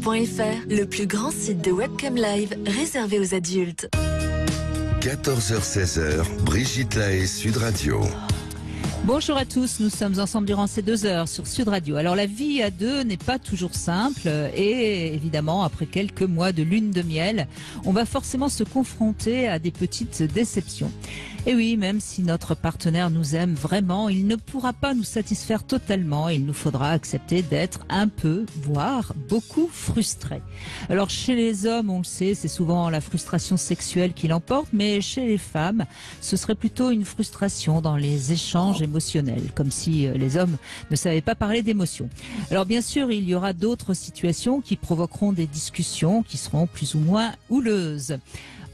www.webcamlive.fr, le plus grand site de webcam live réservé aux adultes. 14h-16h, Brigitte Lahaie, Sud Radio. Bonjour à tous, nous sommes ensemble durant ces 2 heures sur Sud Radio. Alors la vie à deux n'est pas toujours simple et évidemment après quelques mois de lune de miel, on va forcément se confronter à des petites déceptions. Et oui, même si notre partenaire nous aime vraiment, il ne pourra pas nous satisfaire totalement. Il nous faudra accepter d'être un peu, voire beaucoup frustrés. Alors chez les hommes, on le sait, c'est souvent la frustration sexuelle qui l'emporte, mais chez les femmes, ce serait plutôt une frustration dans les échanges émotionnels, comme si les hommes ne savaient pas parler d'émotions. Alors bien sûr, il y aura d'autres situations qui provoqueront des discussions qui seront plus ou moins houleuses.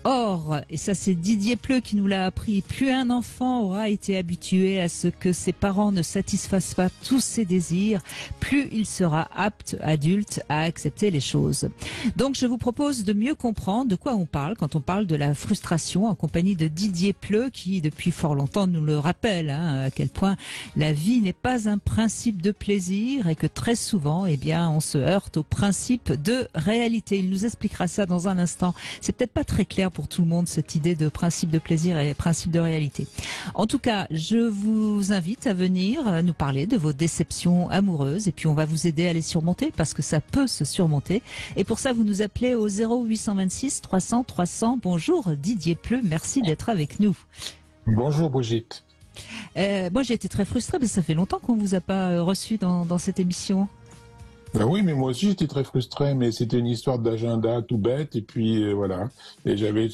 Or, et ça c'est Didier Pleu qui nous l'a appris, plus un enfant aura été habitué à ce que ses parents ne satisfassent pas tous ses désirs, plus il sera apte, adulte, à accepter les choses. Donc je vous propose de mieux comprendre de quoi on parle quand on parle de la frustration en compagnie de Didier Pleu qui depuis fort longtemps nous le rappelle, à quel point la vie n'est pas un principe de plaisir et que très souvent, on se heurte au principe de réalité. Il nous expliquera ça dans un instant. C'est peut-être pas très clair pour tout le monde, cette idée de principe de plaisir et principe de réalité. En tout cas, je vous invite à venir nous parler de vos déceptions amoureuses et puis on va vous aider à les surmonter parce que ça peut se surmonter. Et pour ça, vous nous appelez au 0826 300 300. Bonjour Didier Pleu, merci d'être avec nous. Bonjour Brigitte. Moi j'ai été très frustrée parce que ça fait longtemps qu'on vous a pas reçu dans cette émission. Ben oui, mais moi aussi j'étais très frustré, mais c'était une histoire d'agenda tout bête, et puis voilà. Et j'avais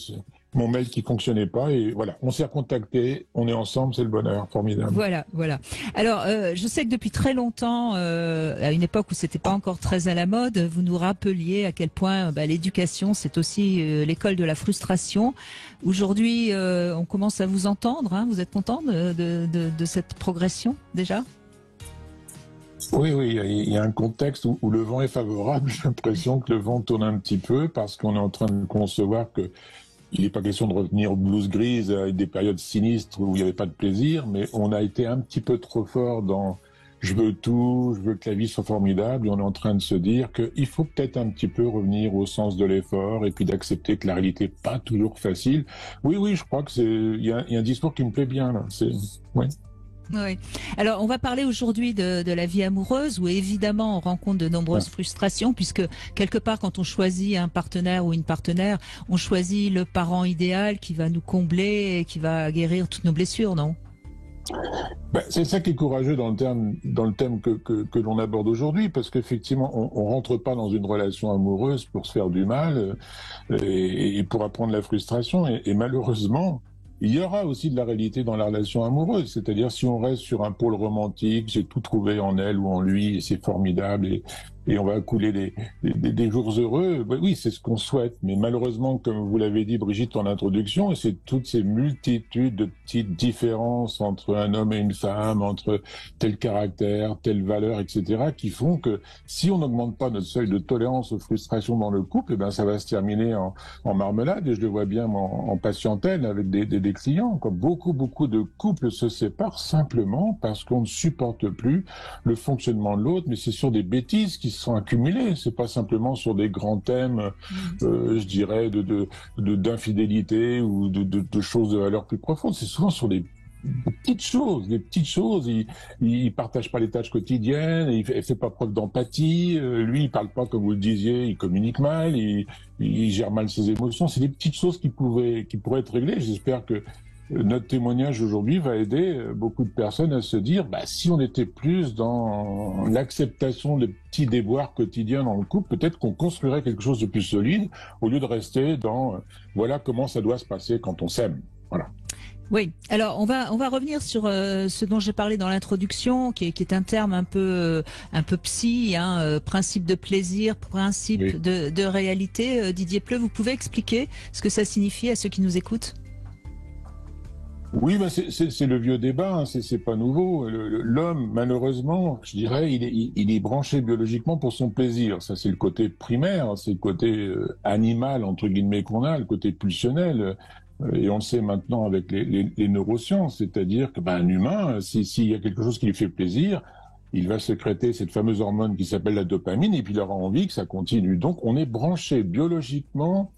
mon mail qui fonctionnait pas, et voilà. On s'est recontacté, on est ensemble, c'est le bonheur, formidable. Voilà. Alors, je sais que depuis très longtemps, à une époque où c'était pas encore très à la mode, vous nous rappeliez à quel point l'éducation, c'est aussi l'école de la frustration. Aujourd'hui, on commence à vous entendre, vous êtes content de cette progression, déjà ? Oui, il y a un contexte où le vent est favorable. J'ai l'impression que le vent tourne un petit peu parce qu'on est en train de concevoir que il n'est pas question de revenir aux blues grises avec des périodes sinistres où il n'y avait pas de plaisir, mais on a été un petit peu trop fort dans je veux tout, je veux que la vie soit formidable, et on est en train de se dire qu'il faut peut-être un petit peu revenir au sens de l'effort et puis d'accepter que la réalité n'est pas toujours facile. Oui, je crois que il y a un discours qui me plaît bien là. Ouais. Oui. Alors, on va parler aujourd'hui de la vie amoureuse où évidemment on rencontre de nombreuses frustrations puisque quelque part quand on choisit un partenaire ou une partenaire, on choisit le parent idéal qui va nous combler et qui va guérir toutes nos blessures, non ? C'est ça qui est courageux dans le thème que l'on aborde aujourd'hui, parce qu'effectivement, on rentre pas dans une relation amoureuse pour se faire du mal et pour apprendre la frustration. Et malheureusement, il y aura aussi de la réalité dans la relation amoureuse. C'est-à-dire, si on reste sur un pôle romantique, j'ai tout trouvé en elle ou en lui, et c'est formidable, et on va couler des jours heureux, oui, c'est ce qu'on souhaite. Mais malheureusement, comme vous l'avez dit, Brigitte, en introduction, c'est toutes ces multitudes de petites différences entre un homme et une femme, entre tel caractère, telle valeur, etc., qui font que si on n'augmente pas notre seuil de tolérance aux frustrations dans le couple, ça va se terminer en marmelade. Et je le vois bien en patientèle avec des clients. Beaucoup de couples se séparent simplement parce qu'on ne supporte plus le fonctionnement de l'autre, mais c'est sur des bêtises qui sont accumulés. C'est pas simplement sur des grands thèmes, je dirais, d'infidélité ou de choses de valeur plus profonde. C'est souvent sur des petites choses. Il partage pas les tâches quotidiennes, il fait pas preuve d'empathie. Lui, il parle pas comme vous le disiez, il communique mal, il gère mal ses émotions. C'est des petites choses qui pourraient être réglées. J'espère que notre témoignage aujourd'hui va aider beaucoup de personnes à se dire, si on était plus dans l'acceptation des petits déboires quotidiens dans le couple, peut-être qu'on construirait quelque chose de plus solide au lieu de rester dans voilà comment ça doit se passer quand on s'aime. Voilà. Oui, alors on va revenir sur ce dont j'ai parlé dans l'introduction, qui est un terme un peu psy, principe de plaisir, principe de réalité. Didier Pleu, vous pouvez expliquer ce que ça signifie à ceux qui nous écoutent ? Oui, c'est le vieux débat, c'est pas nouveau. L'homme, malheureusement, je dirais, il est branché biologiquement pour son plaisir. Ça, c'est le côté primaire, c'est le côté animal entre guillemets qu'on a, le côté pulsionnel. Et on le sait maintenant avec les neurosciences, c'est-à-dire que un humain, s'il y a quelque chose qui lui fait plaisir, il va sécréter cette fameuse hormone qui s'appelle la dopamine, et puis il aura envie que ça continue. Donc on est branché biologiquement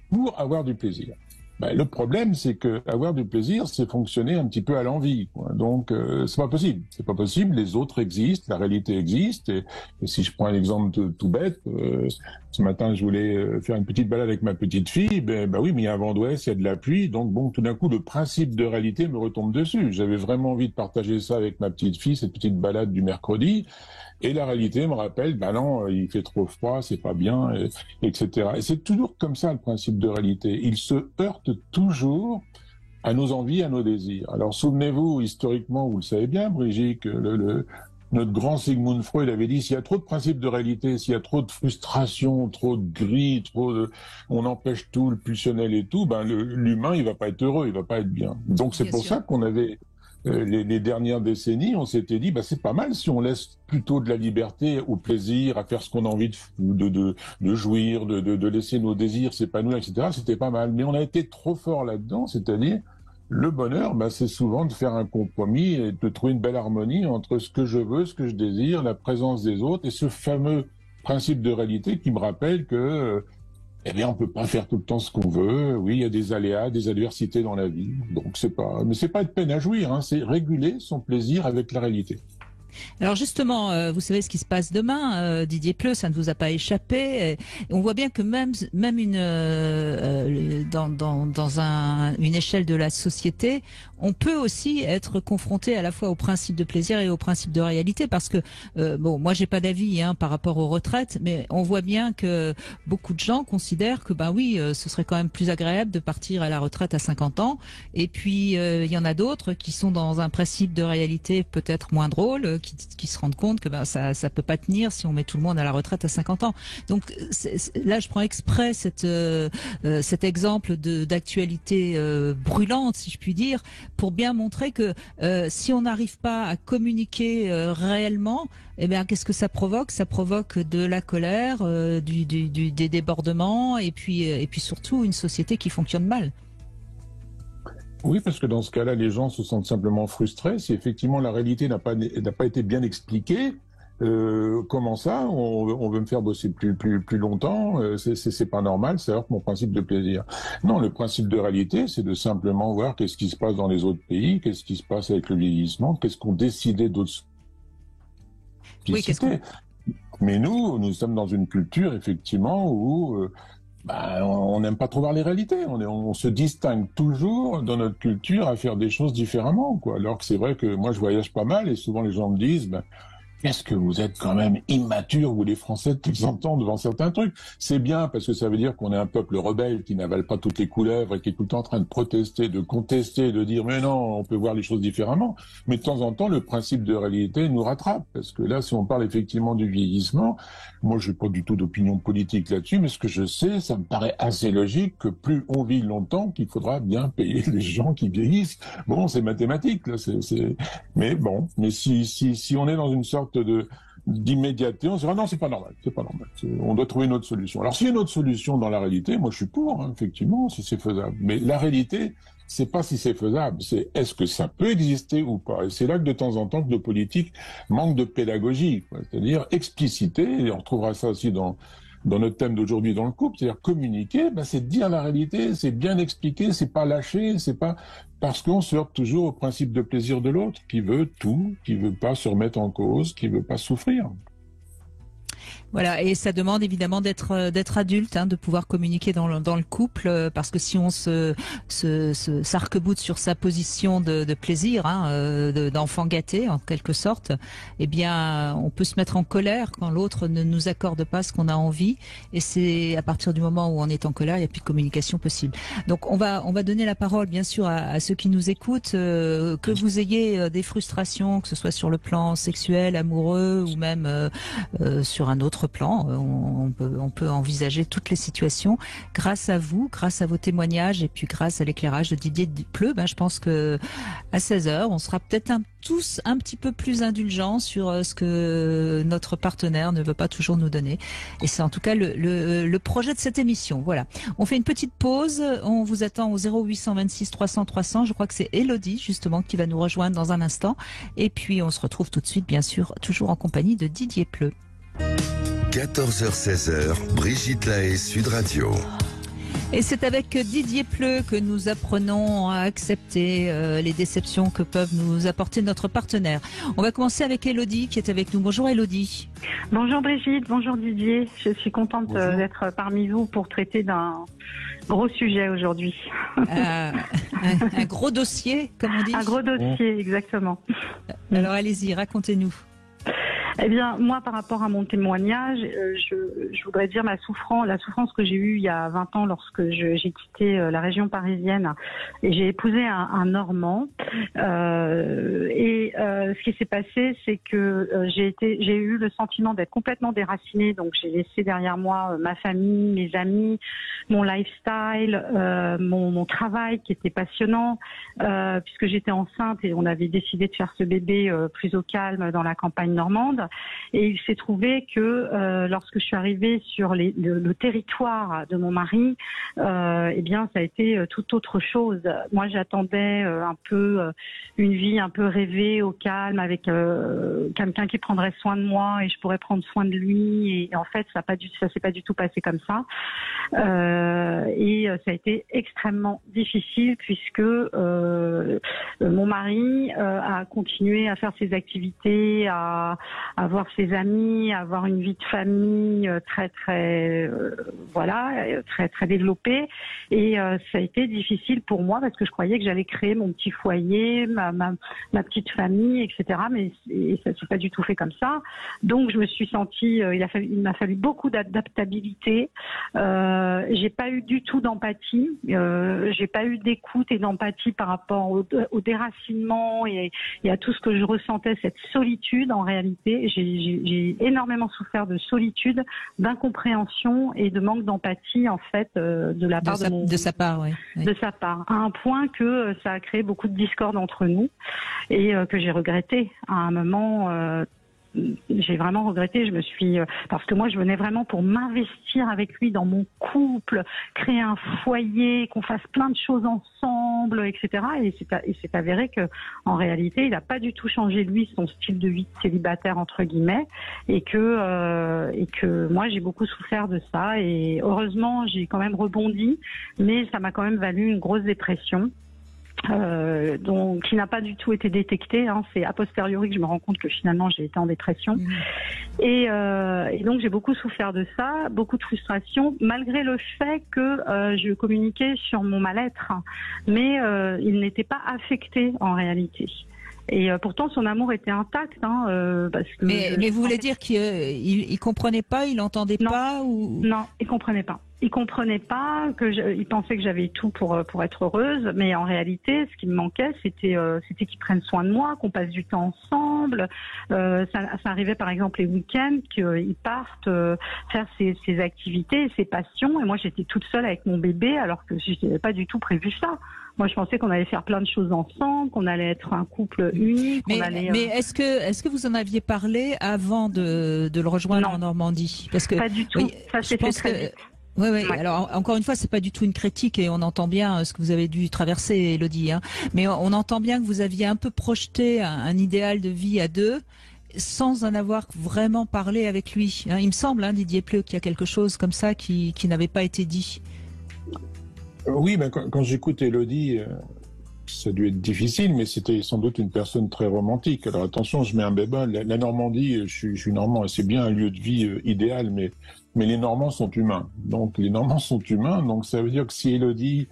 pour avoir du plaisir. Ben, le problème, c'est que avoir du plaisir, c'est fonctionner un petit peu à l'envie, quoi. Donc, c'est pas possible. C'est pas possible. Les autres existent, la réalité existe. Et si je prends un exemple tout bête, ce matin, je voulais faire une petite balade avec ma petite fille. Ben oui, mais il y a un vent d'ouest, il y a de la pluie. Donc, bon, tout d'un coup, le principe de réalité me retombe dessus. J'avais vraiment envie de partager ça avec ma petite fille, cette petite balade du mercredi. Et la réalité me rappelle, ben non, il fait trop froid, c'est pas bien, etc. Et c'est toujours comme ça, le principe de réalité. Il se heurte toujours à nos envies, à nos désirs. Alors, souvenez-vous, historiquement, vous le savez bien, Brigitte, que notre grand Sigmund Freud avait dit, s'il y a trop de principes de réalité, s'il y a trop de frustration, trop de gris, on empêche tout, le pulsionnel et tout, ben, l'humain, il va pas être heureux, il va pas être bien. Donc, c'est pour ça qu'on avait, les dernières décennies, on s'était dit, bah, c'est pas mal si on laisse plutôt de la liberté au plaisir, à faire ce qu'on a envie de jouir, de laisser nos désirs s'épanouir, etc. C'était pas mal. Mais on a été trop fort là-dedans, c'est-à-dire, le bonheur, bah, c'est souvent de faire un compromis et de trouver une belle harmonie entre ce que je veux, ce que je désire, la présence des autres et ce fameux principe de réalité qui me rappelle que, eh bien, on peut pas faire tout le temps ce qu'on veut. Oui, il y a des aléas, des adversités dans la vie. Donc mais c'est pas de peine à jouir, hein. C'est réguler son plaisir avec la réalité. Alors justement, vous savez ce qui se passe demain, Didier Pleu, ça ne vous a pas échappé. Et on voit bien que même une échelle de la société, on peut aussi être confronté à la fois au principe de plaisir et au principe de réalité, parce que moi j'ai pas d'avis par rapport aux retraites, mais on voit bien que beaucoup de gens considèrent que ce serait quand même plus agréable de partir à la retraite à 50 ans. Et puis il y en a d'autres qui sont dans un principe de réalité peut-être moins drôle, qui se rendent compte que ça peut pas tenir si on met tout le monde à la retraite à 50 ans. Donc là, je prends exprès cet exemple d'actualité brûlante, si je puis dire, pour bien montrer que si on n'arrive pas à communiquer réellement, eh bien, qu'est-ce que ça provoque? Ça provoque de la colère, des débordements, et puis surtout une société qui fonctionne mal. Oui, parce que dans ce cas-là, les gens se sentent simplement frustrés. Si effectivement la réalité n'a pas été bien expliquée, comment ça, on veut me faire bosser plus longtemps, c'est pas normal, ça heurte mon principe de plaisir. Non, le principe de réalité, c'est de simplement voir qu'est-ce qui se passe dans les autres pays, qu'est-ce qui se passe avec le vieillissement, qu'est-ce qu'ont décidé d'autres. Oui, Mais nous sommes dans une culture effectivement où on n'aime pas trop voir les réalités. On se distingue toujours dans notre culture à faire des choses différemment, quoi. Alors que c'est vrai que moi je voyage pas mal et souvent les gens me disent qu'est-ce que vous êtes quand même immature, vous les Français, de temps en temps devant certains trucs. C'est bien parce que ça veut dire qu'on est un peuple rebelle qui n'avale pas toutes les couleuvres et qui est tout le temps en train de protester, de contester, de dire mais non, on peut voir les choses différemment. Mais de temps en temps, le principe de réalité nous rattrape. Parce que là, si on parle effectivement du vieillissement, moi je n'ai pas du tout d'opinion politique là-dessus, mais ce que je sais, ça me paraît assez logique que plus on vit longtemps, qu'il faudra bien payer les gens qui vieillissent. Bon, c'est mathématique, là. Mais bon, mais si on est dans une sorte d'immédiateté, on se dira non, c'est pas normal, on doit trouver une autre solution. Alors s'il y a une autre solution dans la réalité, moi je suis pour, effectivement, si c'est faisable. Mais la réalité, c'est pas si c'est faisable, c'est est-ce que ça peut exister ou pas. Et c'est là que de temps en temps que nos politiques manquent de pédagogie, c'est-à-dire expliciter, et on retrouvera ça aussi dans notre thème d'aujourd'hui dans le couple, c'est-à-dire communiquer, c'est dire la réalité, c'est bien expliquer, c'est pas lâcher, c'est pas parce qu'on se heurte toujours au principe de plaisir de l'autre, qui veut tout, qui veut pas se remettre en cause, qui veut pas souffrir. Voilà, et ça demande évidemment d'être adulte, de pouvoir communiquer dans le couple, parce que si on s'arc-boute sur sa position de plaisir, d'enfant gâté en quelque sorte, eh bien on peut se mettre en colère quand l'autre ne nous accorde pas ce qu'on a envie, et c'est à partir du moment où on est en colère, il n'y a plus de communication possible. Donc on va donner la parole bien sûr à ceux qui nous écoutent, que vous ayez des frustrations, que ce soit sur le plan sexuel, amoureux ou même sur un autre plan, on on peut envisager toutes les situations grâce à vous, grâce à vos témoignages et puis grâce à l'éclairage de Didier Pleu. Je pense que à 16h, on sera peut-être tous un petit peu plus indulgents sur ce que notre partenaire ne veut pas toujours nous donner. Et c'est en tout cas le projet de cette émission. Voilà. On fait une petite pause. On vous attend au 0826 300 300. Je crois que c'est Élodie, justement, qui va nous rejoindre dans un instant. Et puis, on se retrouve tout de suite, bien sûr, toujours en compagnie de Didier Pleu. 14h-16h, Brigitte Lahaie, Sud Radio. Et c'est avec Didier Pleu que nous apprenons à accepter les déceptions que peuvent nous apporter notre partenaire. On va commencer avec Élodie qui est avec nous. Bonjour Élodie. Bonjour Brigitte, bonjour Didier. Je suis contente d'être parmi vous pour traiter d'un gros sujet aujourd'hui. Un gros dossier, comme on dit. Un gros dossier, exactement. Alors allez-y, racontez-nous. Eh bien, moi, par rapport à mon témoignage, je voudrais dire la souffrance que j'ai eue il y a 20 ans lorsque j'ai quitté la région parisienne et j'ai épousé un Normand. Ce qui s'est passé, c'est que j'ai eu le sentiment d'être complètement déracinée. Donc, j'ai laissé derrière moi ma famille, mes amis, mon lifestyle, mon travail qui était passionnant, puisque j'étais enceinte et on avait décidé de faire ce bébé plus au calme dans la campagne normande. Et il s'est trouvé que lorsque je suis arrivée sur le territoire de mon mari, eh bien ça a été tout autre chose. Moi j'attendais un peu une vie un peu rêvée au calme avec quelqu'un qui prendrait soin de moi et je pourrais prendre soin de lui. Et en fait ça s'est pas du tout passé comme ça. Et ça a été extrêmement difficile puisque mon mari a continué à faire ses activités, à avoir ses amis, avoir une vie de famille très très développée. Et ça a été difficile pour moi parce que je croyais que j'allais créer mon petit foyer, ma petite famille, etc. Mais ça s'est pas du tout fait comme ça. Donc je me suis sentie, il m'a fallu beaucoup d'adaptabilité. J'ai pas eu du tout d'empathie. J'ai pas eu d'écoute et d'empathie par rapport au déracinement et à tout ce que je ressentais, cette solitude en réalité. J'ai énormément souffert de solitude, d'incompréhension et de manque d'empathie en fait de la part de sa part, oui. De sa part, à un point que ça a créé beaucoup de discorde entre nous et que j'ai regretté à un moment. J'ai vraiment regretté, parce que moi je venais vraiment pour m'investir avec lui dans mon couple, créer un foyer, qu'on fasse plein de choses ensemble, etc. Et c'est avéré que en réalité il n'a pas du tout changé lui son style de vie de célibataire entre guillemets, et que moi j'ai beaucoup souffert de ça. Et heureusement j'ai quand même rebondi, mais ça m'a quand même valu une grosse dépression. Qui n'a pas du tout été détecté. C'est a posteriori que je me rends compte que finalement j'ai été en dépression. Et donc j'ai beaucoup souffert de ça, beaucoup de frustration, malgré le fait que je communiquais sur mon mal-être, mais il n'était pas affecté en réalité. Et pourtant son amour était intact, parce que. Mais vous voulez dire qu'il comprenait pas, il entendait pas ou? Non, il comprenait pas. Il comprenait pas il pensait que j'avais tout pour être heureuse, mais en réalité, ce qui me manquait, c'était qu'il prenne soin de moi, qu'on passe du temps ensemble. Ça arrivait par exemple les week-ends qu'ils partent faire ses activités, ses passions, et moi j'étais toute seule avec mon bébé, alors que je n'avais pas du tout prévu ça. Moi, je pensais qu'on allait faire plein de choses ensemble, qu'on allait être un couple unique. Mais est-ce que vous en aviez parlé avant de le rejoindre en Normandie? Parce que pas du tout. Ça s'est fait très vite. Oui. Alors encore une fois, c'est pas du tout une critique et on entend bien ce que vous avez dû traverser, Élodie. Mais on entend bien que vous aviez un peu projeté un idéal de vie à deux, sans en avoir vraiment parlé avec lui. Il me semble, Didier Pleu, qu'il y a quelque chose comme ça qui n'avait pas été dit. Oui, quand j'écoute Élodie, ça a dû être difficile, mais c'était sans doute une personne très romantique. Alors attention, je mets un bémol. La Normandie, je suis normand, c'est bien un lieu de vie idéal, mais les Normands sont humains. Donc les Normands sont humains, donc ça veut dire que si Élodie,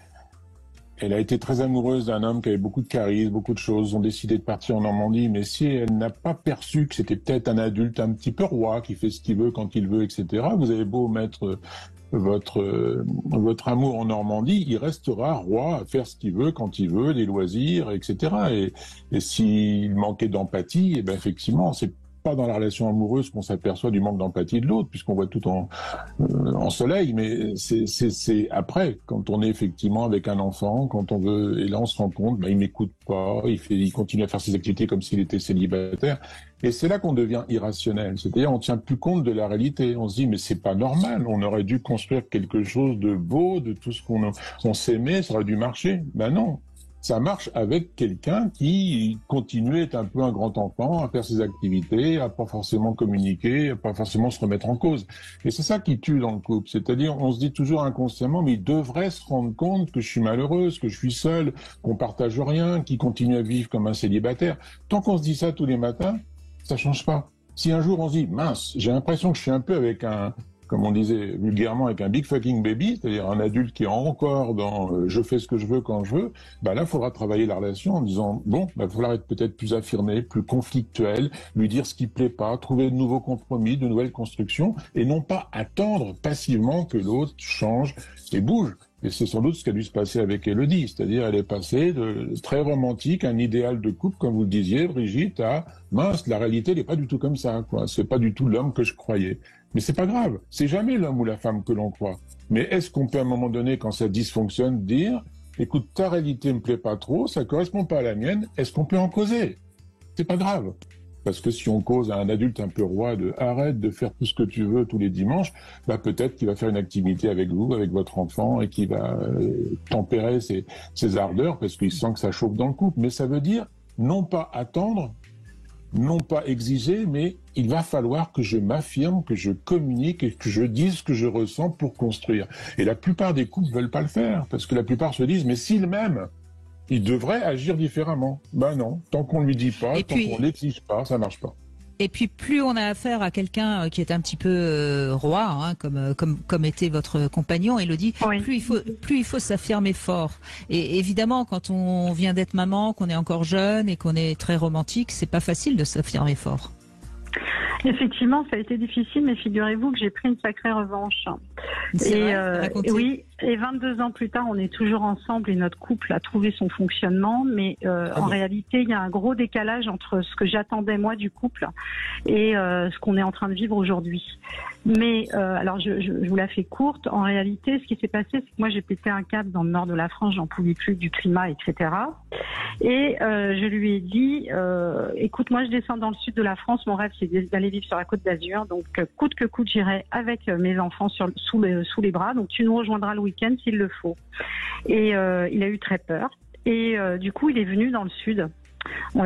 elle a été très amoureuse d'un homme qui avait beaucoup de charisme, beaucoup de choses, ont décidé de partir en Normandie, mais si elle n'a pas perçu que c'était peut-être un adulte un petit peu roi, qui fait ce qu'il veut quand il veut, etc., vous avez beau mettre votre amour en Normandie, il restera roi à faire ce qu'il veut quand il veut, des loisirs, etc. Et s'il manquait d'empathie, effectivement, c'est pas dans la relation amoureuse qu'on s'aperçoit du manque d'empathie de l'autre, puisqu'on voit tout en soleil, mais c'est après, quand on est effectivement avec un enfant, quand on veut, et là on se rend compte, il m'écoute pas, il continue à faire ses activités comme s'il était célibataire, et c'est là qu'on devient irrationnel, c'est-à-dire on tient plus compte de la réalité, on se dit mais c'est pas normal, on aurait dû construire quelque chose de beau, de tout ce qu'on s'aimait, ça aurait dû marcher, ben non. Ça marche avec quelqu'un qui continue à être un peu un grand enfant, à faire ses activités, à pas forcément communiquer, à pas forcément se remettre en cause. Et c'est ça qui tue dans le couple. C'est-à-dire, on se dit toujours inconsciemment, mais il devrait se rendre compte que je suis malheureuse, que je suis seule, qu'on partage rien, qu'il continue à vivre comme un célibataire. Tant qu'on se dit ça tous les matins, ça change pas. Si un jour on se dit, mince, j'ai l'impression que je suis un peu avec comme on disait vulgairement, avec un big fucking baby, c'est-à-dire un adulte qui est encore dans je fais ce que je veux quand je veux, là, il faudra travailler la relation en disant, il va falloir être peut-être plus affirmé, plus conflictuel, lui dire ce qui plaît pas, trouver de nouveaux compromis, de nouvelles constructions, et non pas attendre passivement que l'autre change et bouge. Et c'est sans doute ce qui a dû se passer avec Élodie, c'est-à-dire elle est passée de très romantique, un idéal de couple, comme vous le disiez, Brigitte, à mince, la réalité n'est pas du tout comme ça, quoi. C'est pas du tout l'homme que je croyais. Mais c'est pas grave, c'est jamais l'homme ou la femme que l'on croit. Mais est-ce qu'on peut à un moment donné, quand ça dysfonctionne, dire écoute, ta réalité me plaît pas trop, ça correspond pas à la mienne, est-ce qu'on peut en causer? C'est pas grave. Parce que si on cause à un adulte un peu roi de arrête de faire tout ce que tu veux tous les dimanches, peut-être qu'il va faire une activité avec vous, avec votre enfant, et qu'il va tempérer ses ardeurs parce qu'il sent que ça chauffe dans le couple. Mais ça veut dire non pas attendre, non pas exiger, mais il va falloir que je m'affirme, que je communique et que je dise ce que je ressens pour construire. Et la plupart des couples ne veulent pas le faire, parce que la plupart se disent, mais s'il m'aime, il devrait agir différemment. Non, tant qu'on ne lui dit pas, qu'on l'exige pas, ça marche pas. Et puis plus on a affaire à quelqu'un qui est un petit peu roi, comme était votre compagnon, Élodie, oui. plus il faut s'affirmer fort. Et évidemment, quand on vient d'être maman, qu'on est encore jeune et qu'on est très romantique, c'est pas facile de s'affirmer fort. Effectivement, ça a été difficile, mais figurez-vous que j'ai pris une sacrée revanche. Oui, et 22 ans plus tard, on est toujours ensemble et notre couple a trouvé son fonctionnement, mais en réalité, il y a un gros décalage entre ce que j'attendais moi du couple et ce qu'on est en train de vivre aujourd'hui. Mais alors, je vous la fais courte. En réalité, ce qui s'est passé, c'est que moi, j'ai pété un câble dans le nord de la France, j'en pouvais plus du climat, etc. Et je lui ai dit, écoute, moi, je descends dans le sud de la France. Mon rêve, c'est d'aller vivre sur la Côte d'Azur. Donc, coûte que coûte, j'irai avec mes enfants sous les bras. Donc, tu nous rejoindras le week-end s'il le faut. Et il a eu très peur. Et du coup, il est venu dans le sud.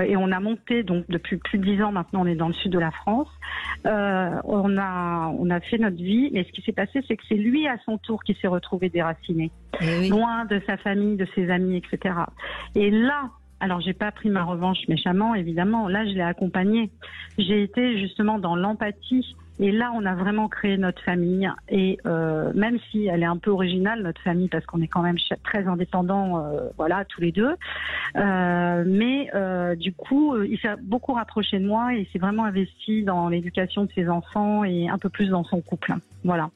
Et on a monté, donc depuis plus de 10 ans maintenant, on est dans le sud de la France. On a fait notre vie, mais ce qui s'est passé, c'est que c'est lui à son tour qui s'est retrouvé déraciné, loin de sa famille, de ses amis, etc. Et là, alors j'ai pas pris ma revanche méchamment, évidemment. Là, je l'ai accompagné. J'ai été justement dans l'empathie. Et là, on a vraiment créé notre famille. Et même si elle est un peu originale, notre famille, parce qu'on est quand même très indépendants, tous les deux. Mais du coup, il s'est beaucoup rapproché de moi et il s'est vraiment investi dans l'éducation de ses enfants et un peu plus dans son couple. Voilà.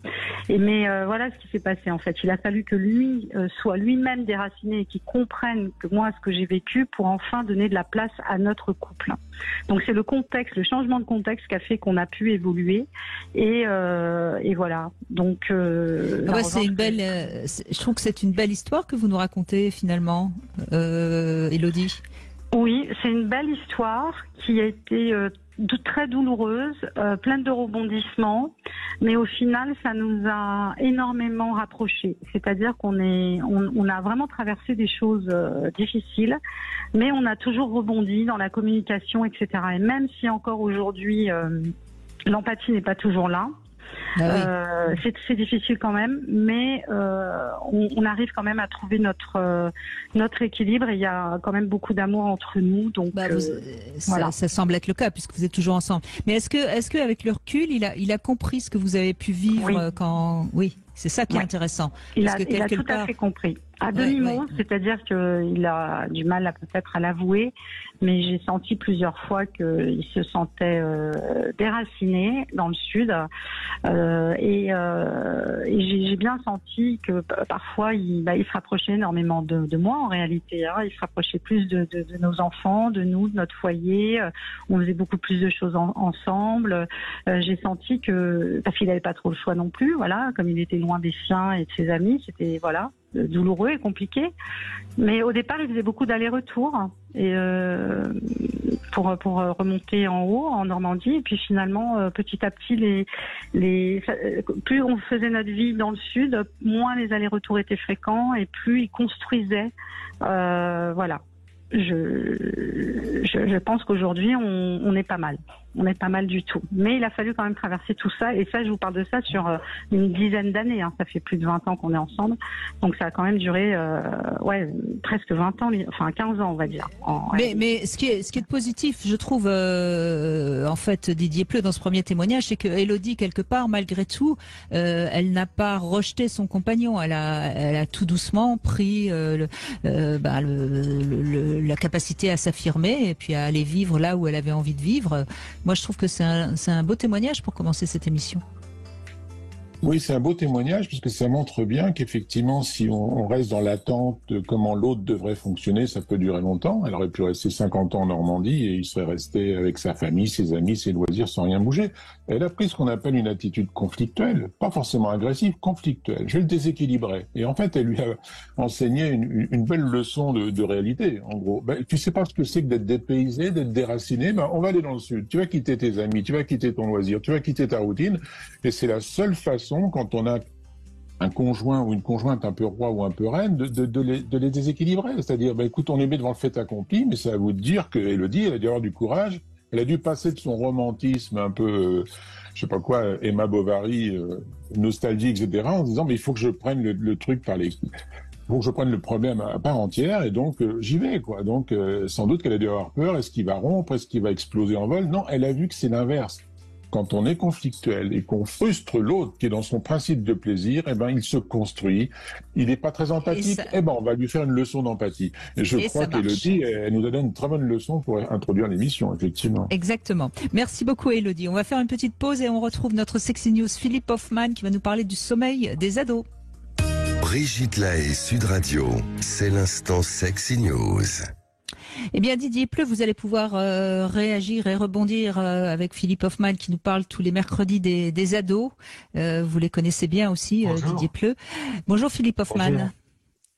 Mais voilà ce qui s'est passé en fait. Il a fallu que lui soit lui-même déraciné et qu'il comprenne que moi, ce que j'ai vécu, pour enfin donner de la place à notre couple. Donc c'est le contexte, le changement de contexte qui a fait qu'on a pu évoluer. Et voilà. Donc, c'est une belle. Je trouve que c'est une belle histoire que vous nous racontez finalement, Élodie. Oui, c'est une belle histoire qui a été très douloureuse, pleine de rebondissements, mais au final, ça nous a énormément rapprochés. C'est-à-dire qu'on a vraiment traversé des choses difficiles, mais on a toujours rebondi dans la communication, etc. Et même si encore aujourd'hui l'empathie n'est pas toujours là. C'est difficile quand même, mais on arrive quand même à trouver notre équilibre et il y a quand même beaucoup d'amour entre nous. Donc voilà. Ça semble être le cas puisque vous êtes toujours ensemble. Mais est-ce que avec le recul, il a compris ce que vous avez pu vivre quand C'est ça qui est intéressant. Il Parce a, que il a quelque tout à part... fait compris. À demi-mot, c'est-à-dire qu'il a du mal peut-être à l'avouer, mais j'ai senti plusieurs fois qu'il se sentait déraciné dans le Sud. Et j'ai bien senti que parfois il se rapprochait énormément de moi en réalité. Il se rapprochait plus de nos enfants, de nous, de notre foyer. On faisait beaucoup plus de choses ensemble. J'ai senti que, parce qu'il n'avait pas trop le choix non plus, voilà, comme il était loin des siens et de ses amis, c'était douloureux et compliqué. Mais au départ, il faisait beaucoup d'allers-retours et pour remonter en haut en Normandie. Et puis finalement, petit à petit, plus on faisait notre vie dans le sud, moins les allers-retours étaient fréquents et plus il construisait. Voilà. Je pense qu'aujourd'hui, on est pas mal. On est pas mal du tout. Mais il a fallu quand même traverser tout ça. Et ça, je vous parle de ça sur une dizaine d'années. Ça fait plus de 20 ans qu'on est ensemble. Donc ça a quand même duré presque 20 ans, enfin 15 ans, on va dire. Mais ce qui est positif, je trouve, en fait, Didier Pleu, dans ce premier témoignage, c'est que Élodie, quelque part, malgré tout, elle n'a pas rejeté son compagnon. Elle a tout doucement pris la capacité à s'affirmer et puis à aller vivre là où elle avait envie de vivre. Moi, je trouve que c'est un beau témoignage pour commencer cette émission. Oui, c'est un beau témoignage puisque ça montre bien qu'effectivement, si on reste dans l'attente de comment l'autre devrait fonctionner, ça peut durer longtemps. Elle aurait pu rester 50 ans en Normandie et il serait resté avec sa famille, ses amis, ses loisirs sans rien bouger. Elle a pris ce qu'on appelle une attitude conflictuelle, pas forcément agressive, conflictuelle. Je vais le déséquilibrer. Et en fait, elle lui a enseigné une belle leçon de réalité. En gros, tu sais pas ce que c'est que d'être dépaysé, d'être déraciné. On va aller dans le sud. Tu vas quitter tes amis, tu vas quitter ton loisir, tu vas quitter ta routine. Et c'est la seule façon, quand on a un conjoint ou une conjointe un peu roi ou un peu reine, de les déséquilibrer. C'est-à-dire, écoute, on les met devant le fait accompli, mais c'est à vous de dire que Élodie, elle a dû avoir du courage. Elle a dû passer de son romantisme un peu, je sais pas quoi, Emma Bovary, nostalgie, etc., en se disant, mais il faut que je prenne le truc par les... Pour que je prenne le problème à part entière, et donc j'y vais, quoi. Donc sans doute qu'elle a dû avoir peur. Est-ce qu'il va rompre? Est-ce qu'il va exploser en vol? Non, elle a vu que c'est l'inverse. Quand on est conflictuel et qu'on frustre l'autre qui est dans son principe de plaisir, il se construit. Il n'est pas très empathique. On va lui faire une leçon d'empathie. Et je crois qu'Élodie, elle nous a donné une très bonne leçon pour introduire l'émission, effectivement. Exactement. Merci beaucoup, Élodie. On va faire une petite pause et on retrouve notre Sexy News Philippe Hoffman qui va nous parler du sommeil des ados. Brigitte Lahaie, Sud Radio, c'est l'instant Sexy News. Eh bien, Didier Pleu, vous allez pouvoir réagir et rebondir avec Philippe Hoffman qui nous parle tous les mercredis des ados. Vous les connaissez bien aussi, Didier Pleu. Bonjour Philippe Hoffman. Bonjour.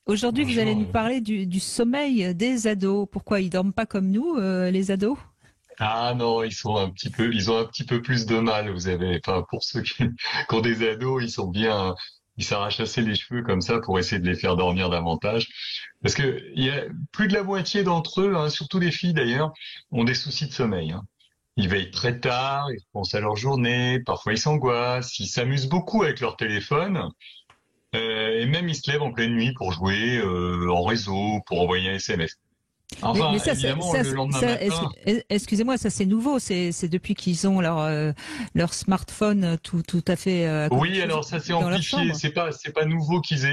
Aujourd'hui, vous allez nous parler du sommeil des ados. Pourquoi ils dorment pas comme nous, les ados ? Ah non, ils ont un petit peu plus de mal. Vous avez, pour ceux qui ont des ados, ils s'arrachent assez les cheveux comme ça pour essayer de les faire dormir davantage. Parce que il y a plus de la moitié d'entre eux, surtout les filles d'ailleurs, ont des soucis de sommeil. Ils veillent très tard, ils pensent à leur journée, parfois ils s'angoissent, ils s'amusent beaucoup avec leur téléphone, et même ils se lèvent en pleine nuit pour jouer en réseau, pour envoyer un SMS. Enfin, mais ça, évidemment, le lendemain matin... Excusez-moi, ça c'est nouveau, c'est depuis qu'ils ont leur smartphone tout à fait. Oui, alors ça s'est amplifié. C'est pas nouveau qu'ils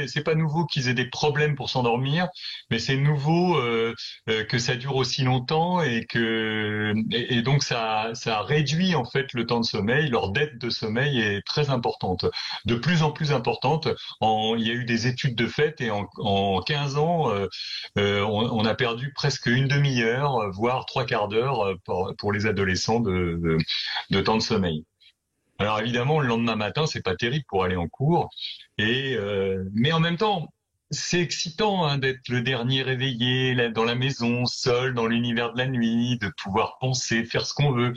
aient des problèmes pour s'endormir, mais c'est nouveau que ça dure aussi longtemps et donc ça réduit en fait le temps de sommeil. Leur dette de sommeil est très importante, de plus en plus importante. Il y a eu des études de fait et en 15 ans, on a perdu presque une demi-heure, voire 3/4 d'heure pour les adolescents de temps de sommeil. Alors évidemment, le lendemain matin, c'est pas terrible pour aller en cours, mais en même temps, c'est excitant d'être le dernier réveillé dans la maison, seul dans l'univers de la nuit, de pouvoir penser, faire ce qu'on veut,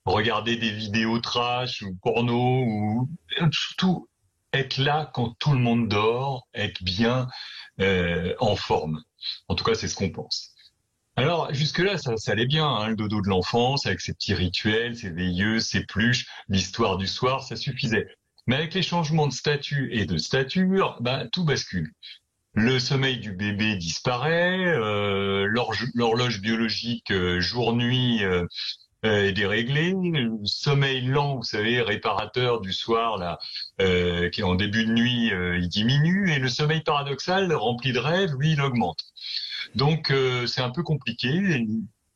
regarder des vidéos trash ou porno, ou surtout être là quand tout le monde dort, être bien en forme. En tout cas, c'est ce qu'on pense. Alors, jusque-là, ça allait bien, le dodo de l'enfance, avec ses petits rituels, ses veilleuses, ses pluches, l'histoire du soir, ça suffisait. Mais avec les changements de statut et de stature, tout bascule. Le sommeil du bébé disparaît, l'horloge biologique jour-nuit est déréglé. Le sommeil lent, vous savez, réparateur du soir, là, qui est en début de nuit, il diminue. Et le sommeil paradoxal, rempli de rêves, lui, il augmente. Donc, c'est un peu compliqué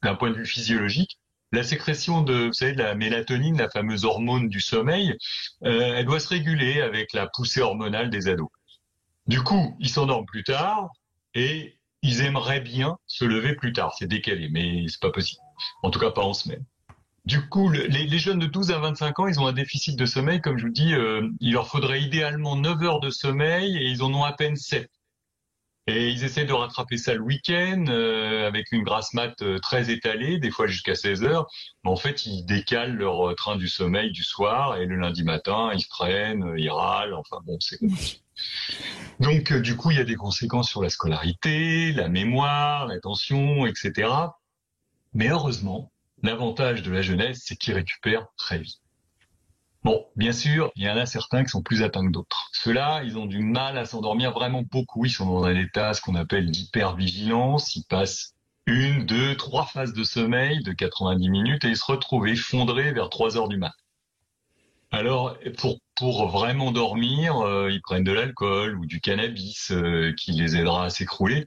d'un point de vue physiologique. La sécrétion de, vous savez, de la mélatonine, la fameuse hormone du sommeil, elle doit se réguler avec la poussée hormonale des ados. Du coup, ils s'endorment plus tard et ils aimeraient bien se lever plus tard. C'est décalé, mais c'est pas possible. En tout cas, pas en semaine. Du coup, les jeunes de 12 à 25 ans, ils ont un déficit de sommeil. Comme je vous dis, il leur faudrait idéalement 9 heures de sommeil et ils en ont à peine 7. Et ils essaient de rattraper ça le week-end avec une grasse mat très étalée, des fois jusqu'à 16 heures. Mais en fait, ils décalent leur train du sommeil du soir et le lundi matin, ils se prennent, ils râlent. Enfin bon, c'est compliqué. Donc, du coup, il y a des conséquences sur la scolarité, la mémoire, l'attention, etc. Mais heureusement, l'avantage de la jeunesse, c'est qu'ils récupèrent très vite. Bon, bien sûr, il y en a certains qui sont plus atteints que d'autres. Ceux-là, ils ont du mal à s'endormir vraiment beaucoup. Ils sont dans un état, ce qu'on appelle d'hypervigilance. Ils passent 1, 2, 3 phases de sommeil de 90 minutes et ils se retrouvent effondrés vers 3 heures du matin. Alors, pour vraiment dormir, ils prennent de l'alcool ou du cannabis qui les aidera à s'écrouler.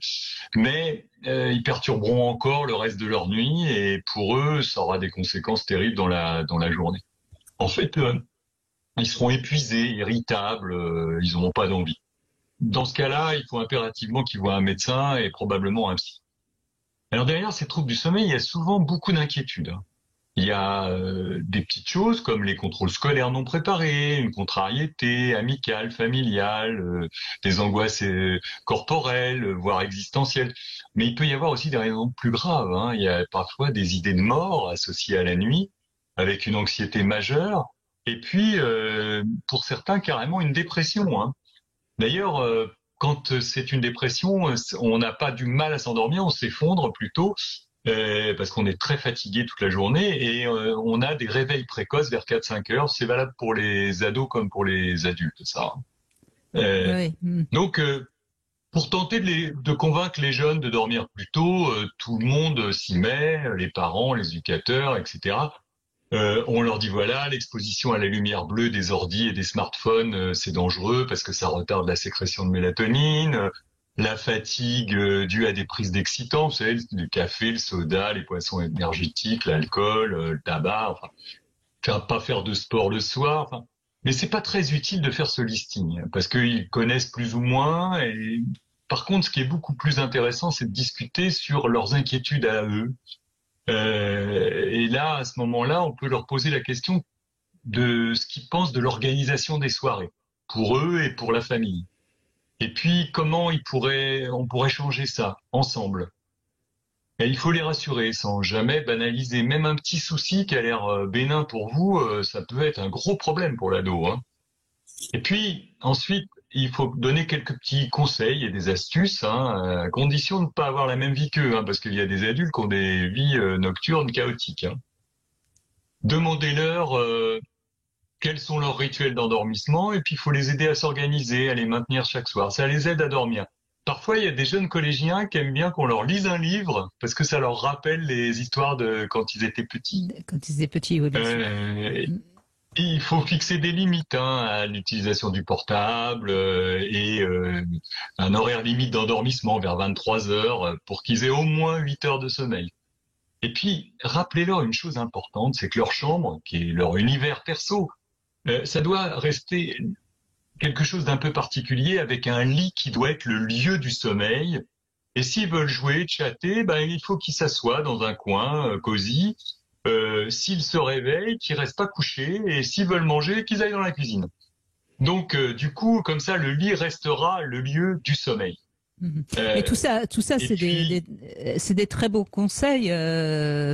Mais ils perturberont encore le reste de leur nuit et pour eux, ça aura des conséquences terribles dans la journée. En fait, ils seront épuisés, irritables, ils n'auront pas d'envie. Dans ce cas-là, il faut impérativement qu'ils voient un médecin et probablement un psy. Alors derrière ces troubles du sommeil, il y a souvent beaucoup d'inquiétudes. Il y a des petites choses comme les contrôles scolaires non préparés, une contrariété amicale, familiale, des angoisses corporelles, voire existentielles. Mais il peut y avoir aussi des raisons plus graves. Il y a parfois des idées de mort associées à la nuit, avec une anxiété majeure, et puis pour certains carrément une dépression. D'ailleurs, quand c'est une dépression, on n'a pas du mal à s'endormir, on s'effondre plutôt, parce qu'on est très fatigué toute la journée, et on a des réveils précoces vers 4-5 heures. C'est valable pour les ados comme pour les adultes, ça. Oui. Donc, pour tenter de convaincre les jeunes de dormir plus tôt, tout le monde s'y met, les parents, les éducateurs, etc. On leur dit voilà, l'exposition à la lumière bleue des ordis et des smartphones, c'est dangereux parce que ça retarde la sécrétion de mélatonine, la fatigue due à des prises d'excitants, vous savez, le café, le soda, les boissons énergétiques, l'alcool, le tabac, enfin, pas faire de sport le soir. Enfin, mais c'est pas très utile de faire ce listing parce qu'ils connaissent plus ou moins. Et par contre, ce qui est beaucoup plus intéressant, c'est de discuter sur leurs inquiétudes à eux. Et là, à ce moment-là, on peut leur poser la question de ce qu'ils pensent de l'organisation des soirées, pour eux et pour la famille. Et puis, comment on pourrait changer ça, ensemble. Et il faut les rassurer, sans jamais banaliser. Même un petit souci qui a l'air bénin pour vous, ça peut être un gros problème pour l'ado. Et puis, ensuite, il faut donner quelques petits conseils et des astuces, à condition de ne pas avoir la même vie qu'eux, parce qu'il y a des adultes qui ont des vies nocturnes chaotiques. Demandez-leur quels sont leurs rituels d'endormissement, et puis il faut les aider à s'organiser, à les maintenir chaque soir. Ça les aide à dormir. Parfois, il y a des jeunes collégiens qui aiment bien qu'on leur lise un livre, parce que ça leur rappelle les histoires de quand ils étaient petits. Quand ils étaient petits, oui, bien sûr. Il faut fixer des limites à l'utilisation du portable et un horaire limite d'endormissement vers 23 heures pour qu'ils aient au moins 8 heures de sommeil. Et puis, rappelez-leur une chose importante, c'est que leur chambre, qui est leur univers perso, ça doit rester quelque chose d'un peu particulier avec un lit qui doit être le lieu du sommeil. Et s'ils veulent jouer, chatter, il faut qu'ils s'assoient dans un coin cosy. S'ils se réveillent, qu'ils restent pas couchés, et s'ils veulent manger, qu'ils aillent dans la cuisine. Donc, du coup, comme ça, le lit restera le lieu du sommeil. Et tout ça, c'est des très beaux conseils,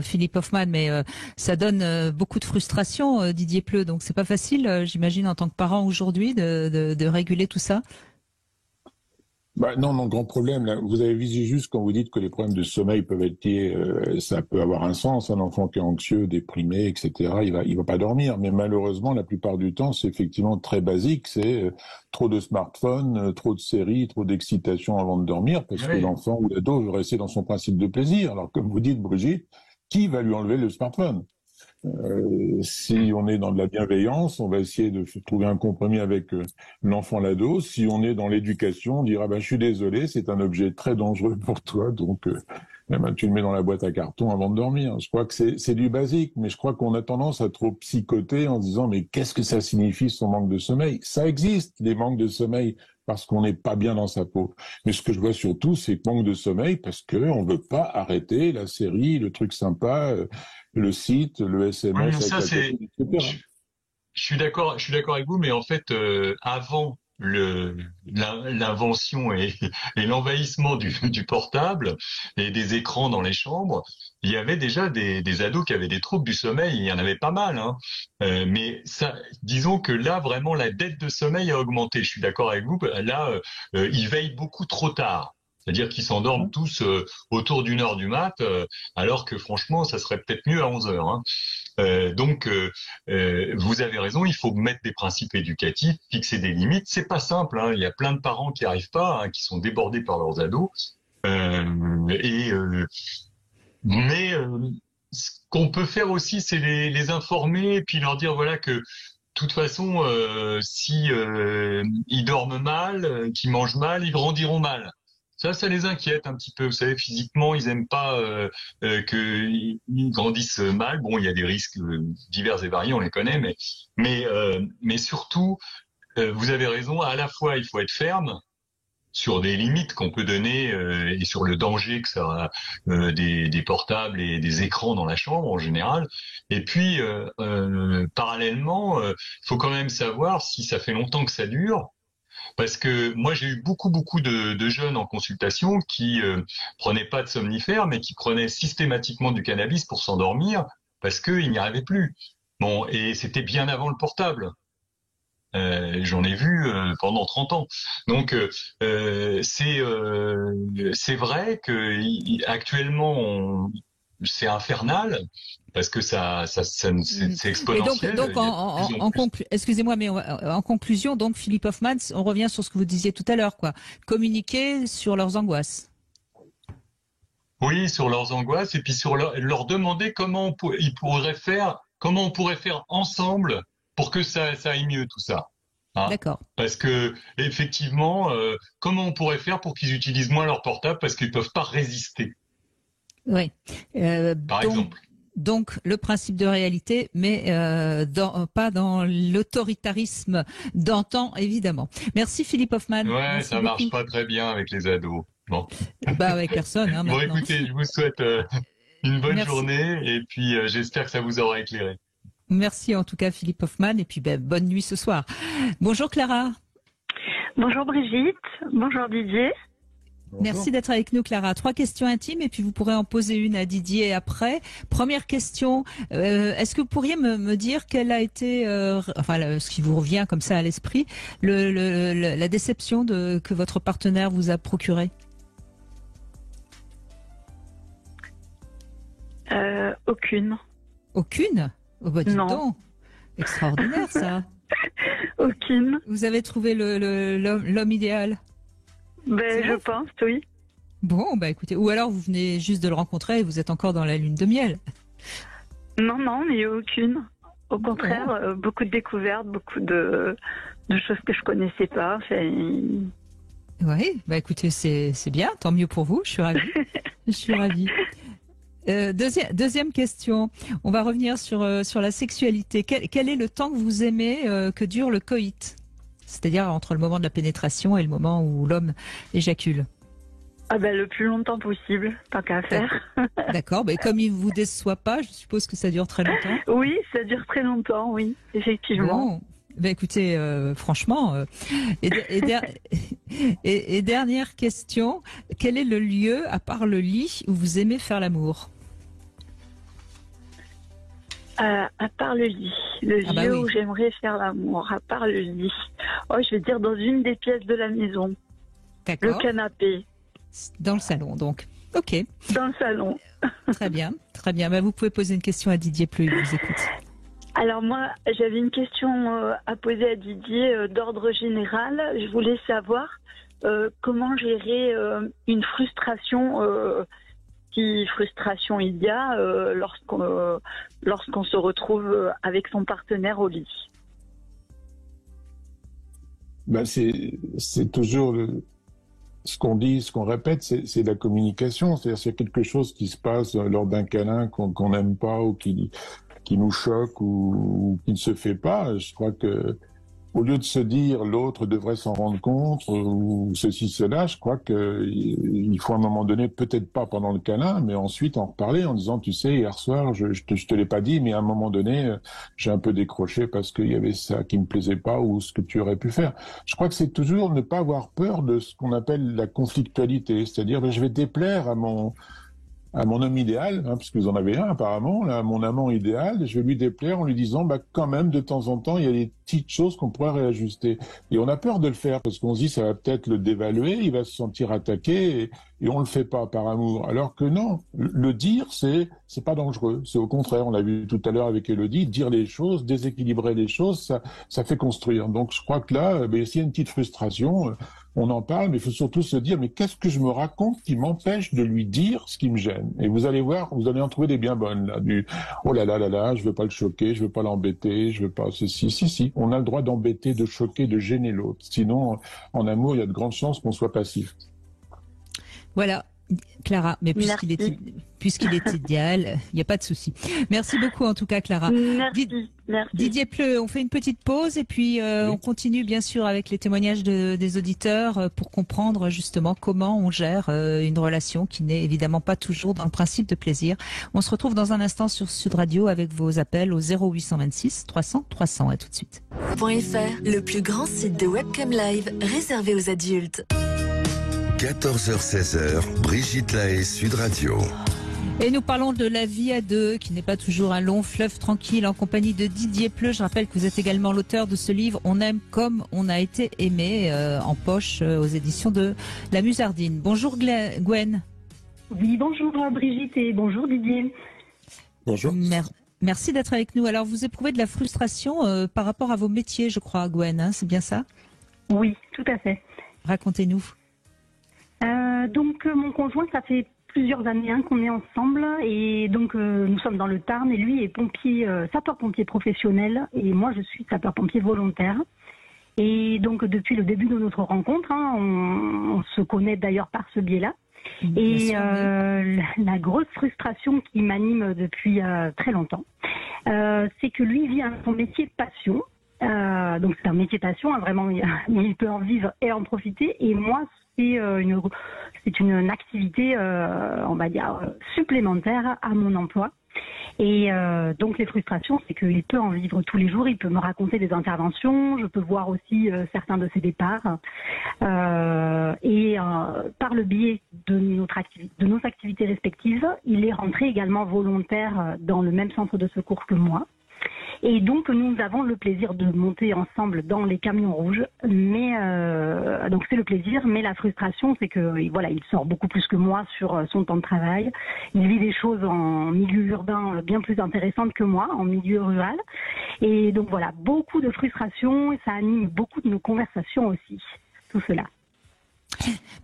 Philippe Hoffmann, mais ça donne beaucoup de frustration, Didier Pleu. Donc, c'est pas facile, j'imagine, en tant que parent aujourd'hui, de réguler tout ça. Non, grand problème. Là, vous avez visé juste quand vous dites que les problèmes de sommeil peuvent être liés, ça peut avoir un sens. Un enfant qui est anxieux, déprimé, etc., il va pas dormir. Mais malheureusement, la plupart du temps, c'est effectivement très basique. C'est trop de smartphones, trop de séries, trop d'excitation avant de dormir, parce que l'enfant ou l'ado veut rester dans son principe de plaisir. Alors, comme vous dites, Brigitte, qui va lui enlever le smartphone ? Si on est dans de la bienveillance, on va essayer de trouver un compromis avec l'enfant, l'ado. Si on est dans l'éducation, on dira je suis désolé, c'est un objet très dangereux pour toi, donc tu le mets dans la boîte à carton avant de dormir. Je crois que c'est du basique, mais je crois qu'on a tendance à trop psychoter en se disant mais qu'est-ce que ça signifie son manque de sommeil? Ça existe, les manques de sommeil, parce qu'on n'est pas bien dans sa peau. Mais ce que je vois surtout, c'est manque de sommeil parce que on veut pas arrêter la série, le truc sympa, le site, le SMS, oui, ça c'est. etc. Je suis d'accord avec vous, mais en fait, avant l'invention et l'envahissement du portable et des écrans dans les chambres, il y avait déjà des ados qui avaient des troubles du sommeil. Il y en avait pas mal, hein. Mais ça, disons que là, vraiment, la dette de sommeil a augmenté. Je suis d'accord avec vous. Là, ils veillent beaucoup trop tard. C'est-à-dire qu'ils s'endorment tous autour d'1 heure du mat, alors que franchement, ça serait peut-être mieux à 11 heures. Hein. Donc, vous avez raison, il faut mettre des principes éducatifs, fixer des limites. C'est pas simple, hein. Il y a plein de parents qui arrivent pas, hein, qui sont débordés par leurs ados. Mais ce qu'on peut faire aussi, c'est les informer et puis leur dire voilà que de toute façon, si ils dorment mal, qu'ils mangent mal, ils grandiront mal. Ça les inquiète un petit peu. Vous savez, physiquement, ils aiment pas qu'ils grandissent mal. Bon, il y a des risques divers et variés, on les connaît, mais surtout, vous avez raison. À la fois, il faut être ferme sur des limites qu'on peut donner et sur le danger que ça a des portables et des écrans dans la chambre en général. Et puis, parallèlement, il faut quand même savoir si ça fait longtemps que ça dure. Parce que moi, j'ai eu beaucoup de jeunes en consultation qui prenaient pas de somnifères, mais qui prenaient systématiquement du cannabis pour s'endormir parce qu'ils n'y arrivaient plus. Bon, et c'était bien avant le portable. J'en ai vu pendant 30 ans. Donc, c'est vrai que actuellement, c'est infernal. Parce que c'est exponentiel. Et donc excusez-moi, mais en conclusion, donc Philippe Hoffman, on revient sur ce que vous disiez tout à l'heure, quoi. Communiquer sur leurs angoisses. Oui, sur leurs angoisses, et puis sur leur demander comment on pourrait faire ensemble pour que ça aille mieux, tout ça. Hein. D'accord. Parce que effectivement, comment on pourrait faire pour qu'ils utilisent moins leur portable parce qu'ils peuvent pas résister. Oui. Par exemple. Donc le principe de réalité, mais pas dans l'autoritarisme d'antan, évidemment. Merci Philippe Hoffman. Ouais, ça marche pas très bien avec les ados. Bon. Avec personne. Hein, bon, écoutez, je vous souhaite une bonne journée et puis j'espère que ça vous aura éclairé. Merci en tout cas Philippe Hoffman et puis bonne nuit ce soir. Bonjour Clara. Bonjour Brigitte. Bonjour Didier. Bonjour. Merci d'être avec nous, Clara. 3 questions intimes et puis vous pourrez en poser une à Didier après. Première question, est-ce que vous pourriez me dire quelle a été, ce qui vous revient comme ça à l'esprit, la déception que votre partenaire vous a procurée? Aucune. Aucune? Oh bah dis non. Donc. Extraordinaire ça. Aucune. Vous avez trouvé l'homme idéal? Je pense, oui. Bon, écoutez, ou alors vous venez juste de le rencontrer et vous êtes encore dans la lune de miel. Non, mais aucune. Au contraire, beaucoup de découvertes, beaucoup de choses que je connaissais pas. Oui, écoutez, c'est bien, tant mieux pour vous, je suis ravie. Je suis ravie. Deuxième question, on va revenir sur la sexualité. Quel est le temps que vous aimez que dure le coït? C'est-à-dire entre le moment de la pénétration et le moment où l'homme éjacule. Le plus longtemps possible, tant qu'à faire. D'accord, comme il ne vous déçoit pas, je suppose que ça dure très longtemps. Oui, ça dure très longtemps, oui, effectivement. Bon, écoutez, franchement, et dernière question, quel est le lieu, à part le lit, où vous aimez faire l'amour? À part le lit, lieu où j'aimerais faire l'amour, à part le lit. Je vais dire dans une des pièces de la maison. D'accord. Le canapé. Dans le salon, donc. Ok. Dans le salon. Très bien, très bien. Vous pouvez poser une question à Didier Pleu, il vous écoute. Alors moi, j'avais une question à poser à Didier d'ordre général. Je voulais savoir comment gérer une frustration anti-frustration il y a lorsqu'on se retrouve avec son partenaire au lit? C'est toujours ce qu'on dit, ce qu'on répète, c'est la communication. C'est-à-dire s'il y a quelque chose qui se passe lors d'un câlin qu'on n'aime pas ou qui nous choque ou qui ne se fait pas, je crois que au lieu de se dire l'autre devrait s'en rendre compte ou ceci, cela, je crois qu'il faut à un moment donné, peut-être pas pendant le câlin, mais ensuite en reparler en disant, tu sais, hier soir, je te l'ai pas dit, mais à un moment donné, j'ai un peu décroché parce qu'il y avait ça qui me plaisait pas ou ce que tu aurais pu faire. Je crois que c'est toujours ne pas avoir peur de ce qu'on appelle la conflictualité, c'est-à-dire je vais déplaire à mon homme idéal, parce que vous en avez un apparemment, là, mon amant idéal, je vais lui déplaire en lui disant, quand même, de temps en temps, il y a des petites choses qu'on pourrait réajuster. Et on a peur de le faire parce qu'on se dit, ça va peut-être le dévaluer, il va se sentir attaqué et on le fait pas par amour. Alors que non, le dire, c'est pas dangereux. C'est au contraire, on l'a vu tout à l'heure avec Élodie, dire les choses, déséquilibrer les choses, ça fait construire. Donc je crois que là, s'il y a une petite frustration, on en parle, mais il faut surtout se dire, mais qu'est-ce que je me raconte qui m'empêche de lui dire ce qui me gêne? Et vous allez voir, vous allez en trouver des bien bonnes, là, oh là là là là, je veux pas le choquer, je veux pas l'embêter, je veux pas ceci, si, on a le droit d'embêter, de choquer, de gêner l'autre. Sinon, en amour, il y a de grandes chances qu'on soit passif. Voilà. Clara, mais puisqu'il est idéal, il n'y a pas de souci. Merci beaucoup en tout cas, Clara. Merci. Didier Pleu, on fait une petite pause et puis on continue bien sûr avec les témoignages des auditeurs pour comprendre justement comment on gère une relation qui n'est évidemment pas toujours dans le principe de plaisir. On se retrouve dans un instant sur Sud Radio avec vos appels au 0826 300 300. À tout de suite. .fr, le plus grand site de webcam live réservé aux adultes. 14h-16h, Brigitte Lahaie, Sud Radio. Et nous parlons de la vie à deux, qui n'est pas toujours un long fleuve tranquille, en compagnie de Didier Pleu. Je rappelle que vous êtes également l'auteur de ce livre « On aime comme on a été aimé » en poche aux éditions de La Musardine. Bonjour Gwen. Oui, bonjour Brigitte et bonjour Didier. Bonjour. Merci d'être avec nous. Alors vous éprouvez de la frustration par rapport à vos métiers, je crois, Gwen, hein, c'est bien ça? Oui, tout à fait. Racontez-nous. Donc mon conjoint, ça fait plusieurs années qu'on est ensemble et donc nous sommes dans le Tarn et lui est sapeur-pompier professionnel et moi je suis sapeur-pompier volontaire. Et donc depuis le début de notre rencontre, on se connaît d'ailleurs par ce biais-là. Et la grosse frustration qui m'anime depuis très longtemps, c'est que lui vit son métier passion. Donc c'est un métier passion, hein, vraiment, il peut en vivre et en profiter. Et moi, c'est une activité, on va dire, supplémentaire à mon emploi. Et donc les frustrations, c'est qu'il peut en vivre tous les jours, il peut me raconter des interventions, je peux voir aussi certains de ses départs. Et par le biais de nos activités respectives, il est rentré également volontaire dans le même centre de secours que moi. Et donc nous avons le plaisir de monter ensemble dans les camions rouges, mais donc c'est le plaisir, mais la frustration c'est que voilà, il sort beaucoup plus que moi sur son temps de travail. Il vit des choses en milieu urbain bien plus intéressantes que moi, en milieu rural. Et donc voilà, beaucoup de frustration et ça anime beaucoup de nos conversations aussi, tout cela.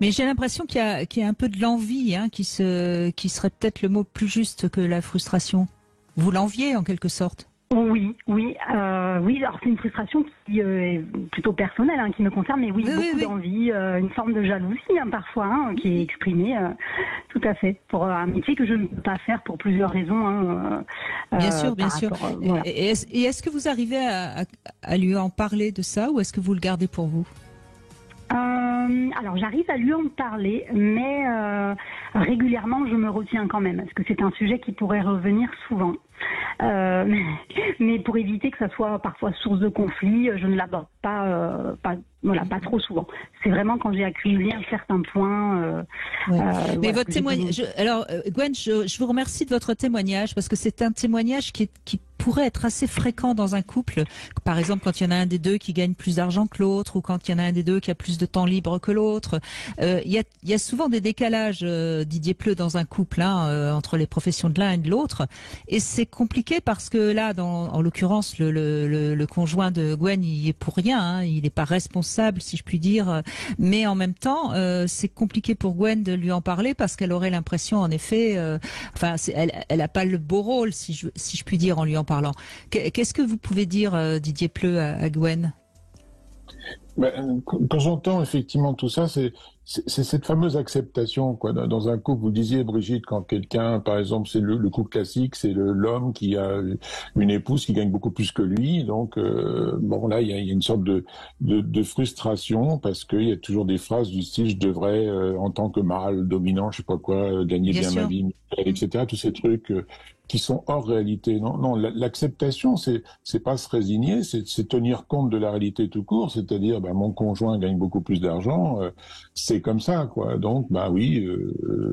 Mais j'ai l'impression qu'il y a un peu de l'envie, hein, qui serait peut-être le mot plus juste que la frustration. Vous l'enviez en quelque sorte? Oui. Alors c'est une frustration qui est plutôt personnelle, hein, qui me concerne, mais oui, beaucoup d'envie, une forme de jalousie parfois, hein, qui est exprimée, tout à fait, pour un métier que je ne peux pas faire pour plusieurs raisons. Bien sûr. Voilà. Et est-ce que vous arrivez à lui en parler de ça, ou est-ce que vous le gardez pour vous? Alors j'arrive à lui en parler, mais régulièrement je me retiens quand même, parce que c'est un sujet qui pourrait revenir souvent. Mais pour éviter que ça soit parfois source de conflit, je ne l'aborde pas trop souvent. C'est vraiment quand j'ai accumulé un certain point. Mais votre témoignage. Alors Gwen, je vous remercie de votre témoignage parce que c'est un témoignage qui pourrait être assez fréquent dans un couple. Par exemple, quand il y en a un des deux qui gagne plus d'argent que l'autre, ou quand il y en a un des deux qui a plus de temps libre que l'autre. Il y a souvent des décalages, Didier Pleu, dans un couple, entre les professions de l'un et de l'autre. Et c'est compliqué parce que là, en l'occurrence, le conjoint de Gwen, il est pour rien, hein, il n'est pas responsable, si je puis dire. Mais en même temps, c'est compliqué pour Gwen de lui en parler parce qu'elle aurait l'impression, en effet, elle n'a pas le beau rôle, si je puis dire, en lui en parlant. Qu'est-ce que vous pouvez dire, Didier Pleu, à Gwen? Quand j'entends effectivement tout ça, c'est cette fameuse acceptation, quoi. Dans un couple, vous disiez, Brigitte, quand quelqu'un, par exemple, c'est le couple classique, c'est l'homme qui a une épouse qui gagne beaucoup plus que lui, donc là, il y a une sorte de frustration parce qu'il y a toujours des phrases du style je devrais, en tant que mâle dominant, je sais pas quoi, gagner bien ma vie, etc. Tous ces trucs qui sont hors réalité. Non, l'acceptation, c'est pas se résigner, c'est tenir compte de la réalité tout court, c'est-à-dire, mon conjoint gagne beaucoup plus d'argent, c'est comme ça, quoi. Donc, oui,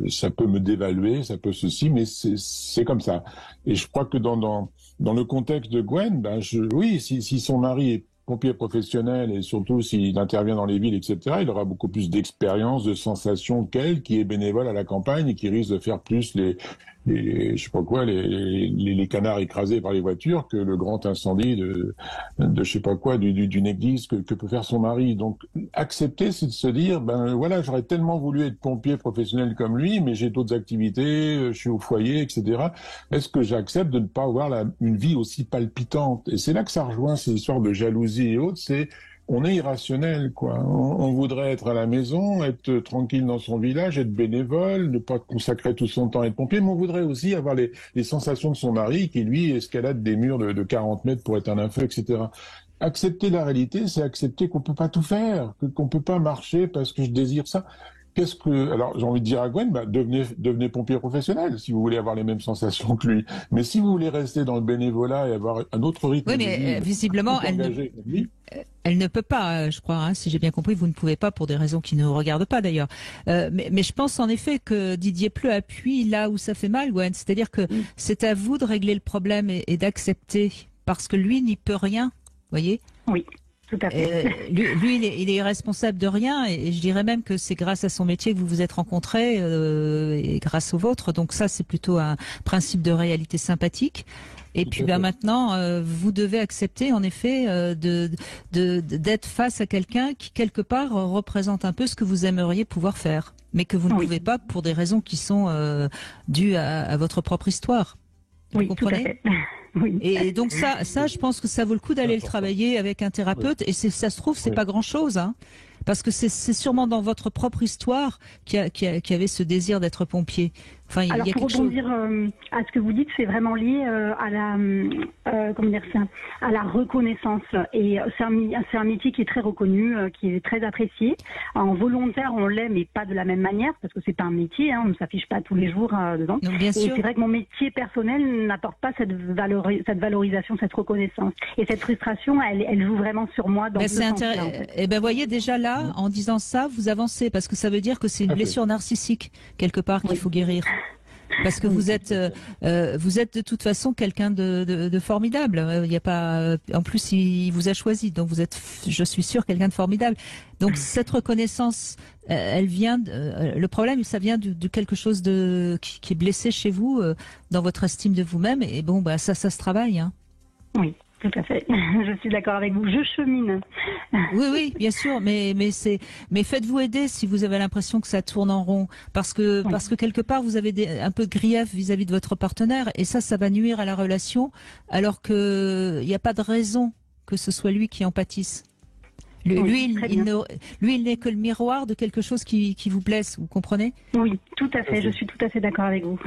ça peut me dévaluer, ça peut ceci, mais c'est comme ça. Et je crois que dans le contexte de Gwen, oui, si son mari est pompier professionnel et surtout s'il intervient dans les villes, etc., il aura beaucoup plus d'expérience, de sensations qu'elle, qui est bénévole à la campagne et qui risque de faire plus je sais pas quoi, les canards écrasés par les voitures que le grand incendie de je sais pas quoi, d'une église que peut faire son mari. Donc, accepter, c'est de se dire, voilà, j'aurais tellement voulu être pompier professionnel comme lui, mais j'ai d'autres activités, je suis au foyer, etc. Est-ce que j'accepte de ne pas avoir une vie aussi palpitante? Et c'est là que ça rejoint ces histoires de jalousie et autres, on est irrationnel, quoi. On voudrait être à la maison, être tranquille dans son village, être bénévole, ne pas consacrer tout son temps à être pompier, mais on voudrait aussi avoir les sensations de son mari qui, lui, escalade des murs de 40 mètres pour éteindre un feu, etc. Accepter la réalité, c'est accepter qu'on peut pas tout faire, qu'on peut pas marcher parce que je désire ça. Alors, j'ai envie de dire à Gwen, devenez pompier professionnel si vous voulez avoir les mêmes sensations que lui. Mais si vous voulez rester dans le bénévolat et avoir un autre rythme de vie, visiblement, elle ne peut pas, je crois, si j'ai bien compris, vous ne pouvez pas pour des raisons qui ne nous regardent pas d'ailleurs. Mais je pense en effet que Didier Pleu appuie là où ça fait mal, Gwen. C'est-à-dire que c'est à vous de régler le problème et d'accepter, parce que lui n'y peut rien, voyez ? Oui. Tout à fait. Lui, il est responsable de rien, et je dirais même que c'est grâce à son métier que vous vous êtes rencontrés et grâce au vôtre. Donc ça, c'est plutôt un principe de réalité sympathique. Et puis maintenant, vous devez accepter en effet d'être face à quelqu'un qui quelque part représente un peu ce que vous aimeriez pouvoir faire, mais que vous ne pouvez pas pour des raisons qui sont dues à votre propre histoire. Vous comprenez ? Tout à fait. Oui. Et donc ça, je pense que ça vaut le coup d'aller le travailler avec un thérapeute. Et ça se trouve, c'est pas grand-chose, hein, parce que c'est sûrement dans votre propre histoire qui avait ce désir d'être pompier. Enfin, alors, il y a pour rebondir à ce que vous dites, c'est vraiment lié à la reconnaissance. Et c'est un métier qui est très reconnu, qui est très apprécié. En volontaire, on l'est, mais pas de la même manière, parce que c'est pas un métier, on ne s'affiche pas tous les jours dedans. Donc, bien sûr. Et c'est vrai que mon métier personnel n'apporte pas cette valorisation, cette reconnaissance. Et cette frustration, elle joue vraiment sur moi dans le sens là, en fait. Et voyez, déjà là, en disant ça, vous avancez, parce que ça veut dire que c'est une blessure narcissique, quelque part, qu'il faut guérir. Parce que vous êtes de toute façon quelqu'un de formidable. Il y a pas, en plus il vous a choisi, donc vous êtes, je suis sûre, quelqu'un de formidable. Donc cette reconnaissance, elle vient. Le problème, ça vient de quelque chose qui est blessé chez vous, dans votre estime de vous-même. Et bon, ça se travaille. Hein. Oui. Tout à fait. Je suis d'accord avec vous. Je chemine. Oui, bien sûr. Mais faites-vous aider si vous avez l'impression que ça tourne en rond, parce que quelque part vous avez un peu de grief vis-à-vis de votre partenaire, et ça va nuire à la relation, alors que il n'y a pas de raison que ce soit lui qui en pâtisse. Lui, il n'est que le miroir de quelque chose qui vous blesse. Vous comprenez ? Oui, tout à fait. Je suis tout à fait d'accord avec vous.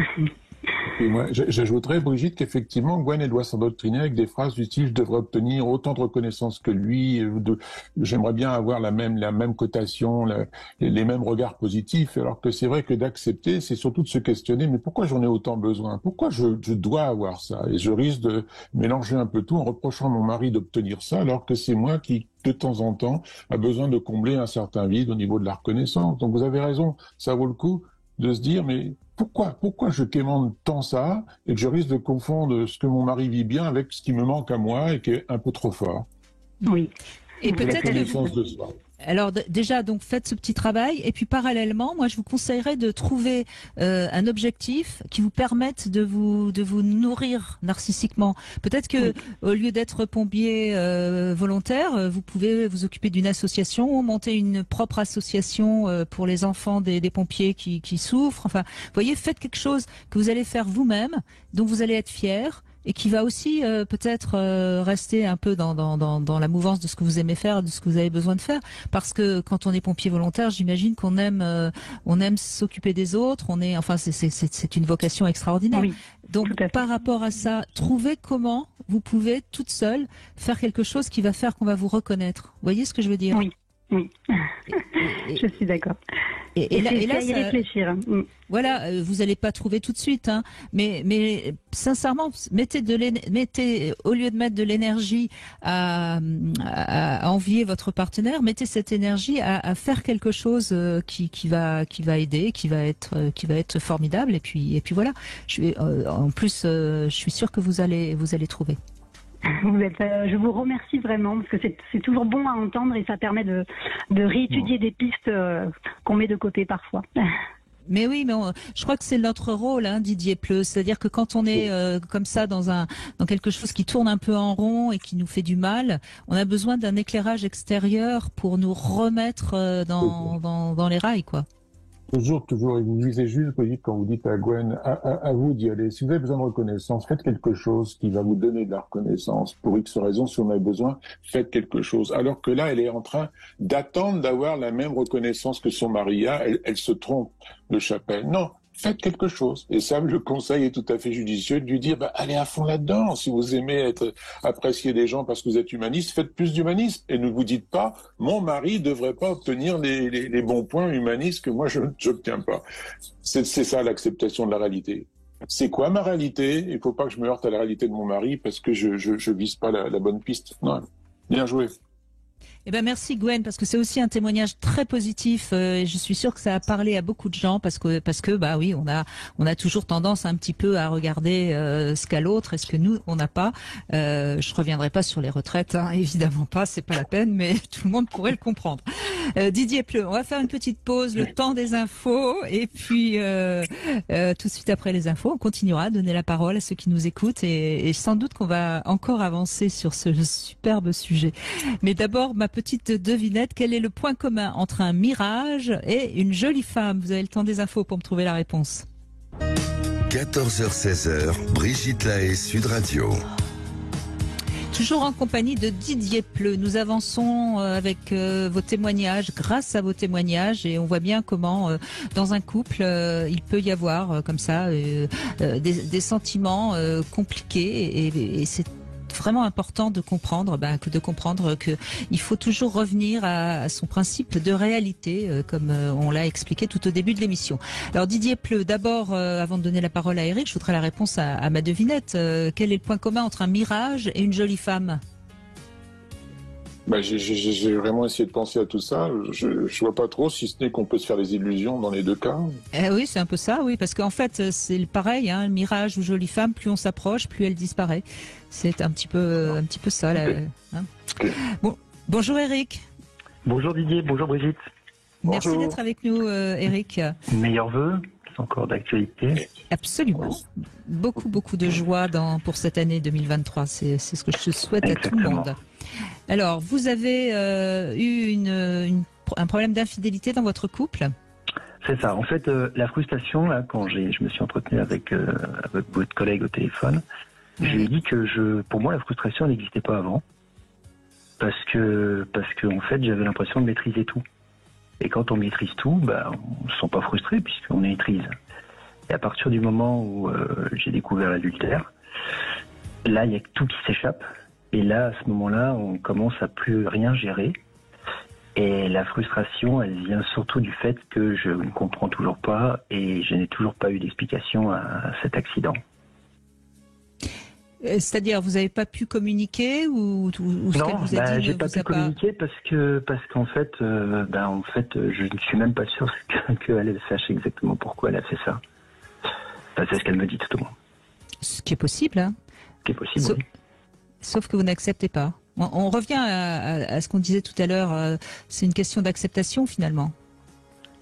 Et moi, j'ajouterais, Brigitte, qu'effectivement, Gwen, elle doit s'endoctriner avec des phrases du style « je devrais obtenir autant de reconnaissance que lui »,« j'aimerais bien avoir la même cotation, les mêmes regards positifs », alors que c'est vrai que d'accepter, c'est surtout de se questionner « mais pourquoi j'en ai autant besoin ? Pourquoi je dois avoir ça ?» Et je risque de mélanger un peu tout en reprochant à mon mari d'obtenir ça, alors que c'est moi qui, de temps en temps, a besoin de combler un certain vide au niveau de la reconnaissance. Donc vous avez raison, ça vaut le coup de se dire « mais pourquoi je quémande tant ça et que je risque de confondre ce que mon mari vit bien avec ce qui me manque à moi et qui est un peu trop fort. Oui. Et peut-être connaissance de soi. Alors déjà, donc faites ce petit travail et puis parallèlement, moi je vous conseillerais de trouver un objectif qui vous permette de vous nourrir narcissiquement. Peut-être que au lieu d'être pompier volontaire, vous pouvez vous occuper d'une association ou monter une propre association pour les enfants des pompiers qui souffrent. Enfin, vous voyez, faites quelque chose que vous allez faire vous-même, dont vous allez être fier. Et qui va aussi peut-être rester un peu dans la mouvance de ce que vous aimez faire, de ce que vous avez besoin de faire, parce que quand on est pompier volontaire, j'imagine qu'on aime s'occuper des autres. C'est une vocation extraordinaire. Oui, donc par rapport à ça, trouvez comment vous pouvez toute seule faire quelque chose qui va faire qu'on va vous reconnaître. Vous voyez ce que je veux dire? Oui. Oui, je suis d'accord. Et là, y réfléchir. Voilà, vous n'allez pas trouver tout de suite, hein, mais sincèrement, mettez au lieu de mettre de l'énergie à envier votre partenaire, mettez cette énergie à faire quelque chose qui va aider, qui va être formidable. Et puis voilà. En plus, je suis sûre que vous allez trouver. Je vous remercie vraiment parce que c'est toujours bon à entendre et ça permet de réétudier des pistes qu'on met de côté parfois. Mais oui, mais je crois que c'est notre rôle, hein, Didier Pleu. C'est-à-dire que quand on est comme ça dans quelque chose qui tourne un peu en rond et qui nous fait du mal, on a besoin d'un éclairage extérieur pour nous remettre dans les rails, quoi. Toujours, et vous visez juste, Brigitte, quand vous dites à Gwen, à vous d'y aller. Si vous avez besoin de reconnaissance, faites quelque chose qui va vous donner de la reconnaissance. Pour X raisons, si on a besoin, faites quelque chose. Alors que là, elle est en train d'attendre d'avoir la même reconnaissance que son mari a. Elle se trompe de chapelle. Non. Faites quelque chose. Et ça, le conseil est tout à fait judicieux de lui dire, allez à fond là-dedans. Si vous aimez être apprécié des gens parce que vous êtes humaniste, faites plus d'humanisme. Et ne vous dites pas, mon mari devrait pas obtenir les bons points humanistes que moi je n'obtiens pas. C'est ça l'acceptation de la réalité. C'est quoi ma réalité? Il faut pas que je me heurte à la réalité de mon mari parce que je vise pas la bonne piste. Non. Bien joué. Eh ben merci Gwen, parce que c'est aussi un témoignage très positif et je suis sûre que ça a parlé à beaucoup de gens parce que bah oui, on a toujours tendance un petit peu à regarder ce qu'a l'autre et ce que nous on n'a pas. Je reviendrai pas sur les retraites, hein, évidemment pas, c'est pas la peine, mais tout le monde pourrait le comprendre. Didier Pleu, on va faire une petite pause, le temps des infos et puis tout de suite après les infos, on continuera à donner la parole à ceux qui nous écoutent et sans doute qu'on va encore avancer sur ce superbe sujet. Mais d'abord, ma petite devinette, quel est le point commun entre un mirage et une jolie femme? Vous avez le temps des infos pour me trouver la réponse. 14h-16h, Brigitte Lahaie, Sud Radio. Toujours en compagnie de Didier Pleu. Nous avançons avec vos témoignages, grâce à vos témoignages, et on voit bien comment dans un couple il peut y avoir comme ça des sentiments compliqués et c'est vraiment important de comprendre que il faut toujours revenir à son principe de réalité, comme on l'a expliqué tout au début de l'émission. Alors Didier Pleu, d'abord, avant de donner la parole à Eric, je voudrais la réponse à ma devinette. Quel est le point commun entre un mirage et une jolie femme? J'ai vraiment essayé de penser à tout ça. Je vois pas trop, si ce n'est qu'on peut se faire des illusions dans les deux cas. Oui, c'est un peu ça, oui, parce qu'en fait, c'est pareil, hein, mirage ou jolie femme, plus on s'approche, plus elle disparaît. C'est un petit peu ça. Là, hein. Bon, bonjour Eric. Bonjour Didier, bonjour Brigitte. Merci bonjour. D'être avec nous, Eric. Meilleurs vœux, c'est encore d'actualité. Absolument. Beaucoup de joie pour cette année 2023. C'est ce que je souhaite à tout le monde. Alors, vous avez eu un problème d'infidélité dans votre couple? C'est ça. En fait, la frustration, là, quand je me suis entretenu avec votre collègue au téléphone, je lui ai dit que pour moi, la frustration n'existait pas avant. Parce que en fait, j'avais l'impression de maîtriser tout. Et quand on maîtrise tout, on ne se sent pas frustré puisqu'on maîtrise. Et à partir du moment où j'ai découvert l'adultère, là, il y a tout qui s'échappe. Et là, à ce moment-là, on commence à plus rien gérer. Et la frustration, elle vient surtout du fait que je ne comprends toujours pas et je n'ai toujours pas eu d'explication à cet accident. C'est-à-dire, vous n'avez pas pu communiquer ou ce qu'elle vous a dit? J'ai pas pu communiquer parce qu'en fait, je ne suis même pas sûr qu'elle sache exactement pourquoi elle a fait ça. Enfin, c'est ce qu'elle me dit tout au moins. Ce qui est possible, hein. Ce qui est possible, oui. Sauf que vous n'acceptez pas. On revient à ce qu'on disait tout à l'heure. C'est une question d'acceptation, finalement.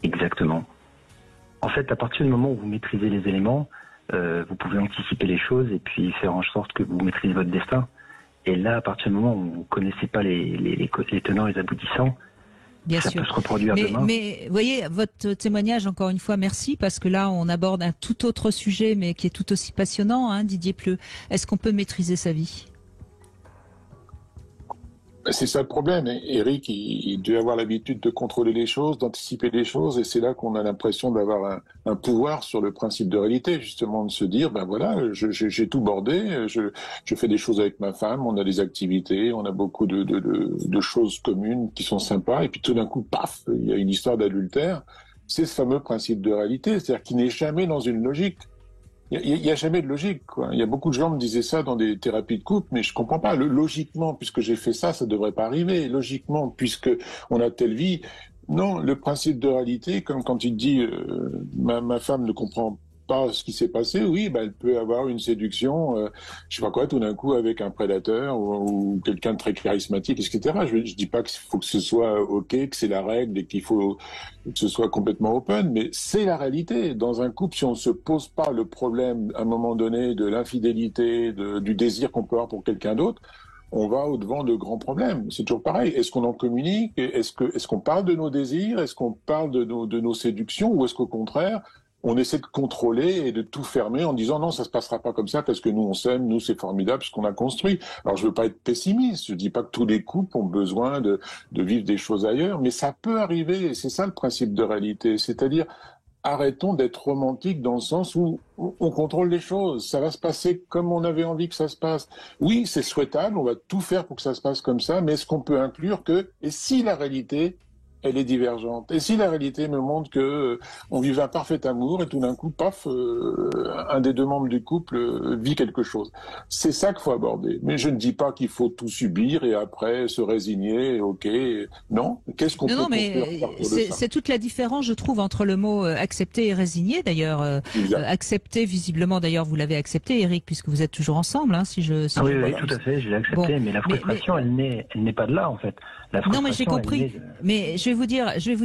Exactement. En fait, à partir du moment où vous maîtrisez les éléments, vous pouvez anticiper les choses et puis faire en sorte que vous maîtrisez votre destin. Et là, à partir du moment où vous ne connaissez pas les tenants et les aboutissants, bien ça sûr. peut se reproduire demain. Mais vous voyez, votre témoignage, encore une fois, merci, parce que là, on aborde un tout autre sujet, mais qui est tout aussi passionnant, hein, Didier Pleu. Est-ce qu'on peut maîtriser sa vie ? C'est ça le problème. Eric, il doit avoir l'habitude de contrôler les choses, d'anticiper les choses, et c'est là qu'on a l'impression d'avoir un pouvoir sur le principe de réalité, justement, de se dire, ben voilà, j'ai tout bordé, je fais des choses avec ma femme, on a des activités, on a beaucoup de choses communes qui sont sympas, et puis tout d'un coup, paf, il y a une histoire d'adultère. C'est ce fameux principe de réalité, c'est-à-dire qu'il n'est jamais dans une logique. Il y a jamais de logique, quoi. Il y a beaucoup de gens me disaient ça dans des thérapies de couple, mais je comprends pas. Logiquement, puisque j'ai fait ça, ça devrait pas arriver. Logiquement, puisque on a telle vie. Non, le principe de réalité, comme quand il dit ma femme ne comprend pas ce qui s'est passé, oui, bah, elle peut avoir une séduction, je sais pas quoi, tout d'un coup avec un prédateur ou quelqu'un de très charismatique, etc. Je dis pas qu'il faut que ce soit OK, que c'est la règle et qu'il faut que ce soit complètement open, mais c'est la réalité. Dans un couple, si on se pose pas le problème à un moment donné de l'infidélité, du désir qu'on peut avoir pour quelqu'un d'autre, on va au-devant de grands problèmes. C'est toujours pareil. Est-ce qu'on en communique? Est-ce qu'on parle de nos désirs? Est-ce qu'on parle de nos séductions? Ou est-ce qu'au contraire, on essaie de contrôler et de tout fermer en disant non, ça se passera pas comme ça parce que nous on s'aime, nous c'est formidable ce qu'on a construit. Alors je veux pas être pessimiste, je dis pas que tous les couples ont besoin de vivre des choses ailleurs, mais ça peut arriver et c'est ça le principe de réalité. C'est-à-dire arrêtons d'être romantiques dans le sens où on contrôle les choses. Ça va se passer comme on avait envie que ça se passe. Oui, c'est souhaitable, on va tout faire pour que ça se passe comme ça, mais est-ce qu'on peut inclure que, et si la réalité elle est divergente. Et si la réalité me montre que on vivait un parfait amour et tout d'un coup, paf, un des deux membres du couple vit quelque chose. C'est ça qu'il faut aborder. Mais je ne dis pas qu'il faut tout subir et après se résigner. Ok, non. Qu'est-ce qu'on peut faire pour ça ? C'est toute la différence, je trouve, entre le mot accepter et résigner. D'ailleurs, accepter, visiblement, d'ailleurs, vous l'avez accepté, Eric, puisque vous êtes toujours ensemble, hein, si je. Oui, tout à fait. Je l'ai accepté, mais la frustration, elle n'est pas de là, en fait. Non, mais j'ai compris. Mais je vais vous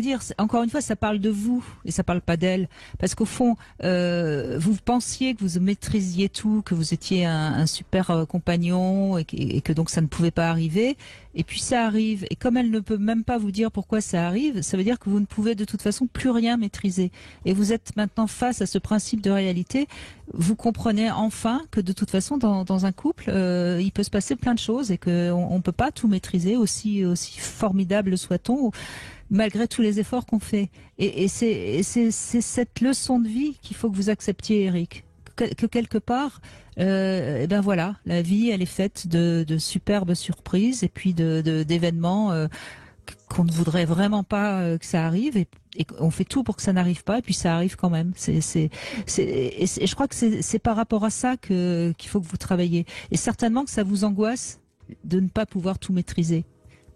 dire, encore une fois, ça parle de vous et ça parle pas d'elle, parce qu'au fond, vous pensiez que vous maîtrisiez tout, que vous étiez un super compagnon et que donc ça ne pouvait pas arriver. Et puis ça arrive. Et comme elle ne peut même pas vous dire pourquoi ça arrive, ça veut dire que vous ne pouvez de toute façon plus rien maîtriser. Et vous êtes maintenant face à ce principe de réalité. Vous comprenez enfin que de toute façon, dans un couple, il peut se passer plein de choses et qu'on peut pas tout maîtriser, aussi formidable soit-on, malgré tous les efforts qu'on fait. Et c'est cette leçon de vie qu'il faut que vous acceptiez, Eric. Que quelque part, ben voilà, la vie, elle est faite de superbes surprises et puis d'événements qu'on ne voudrait vraiment pas que ça arrive et on fait tout pour que ça n'arrive pas et puis ça arrive quand même. Et je crois que c'est par rapport à ça qu'il faut que vous travaillez. Et certainement que ça vous angoisse de ne pas pouvoir tout maîtriser.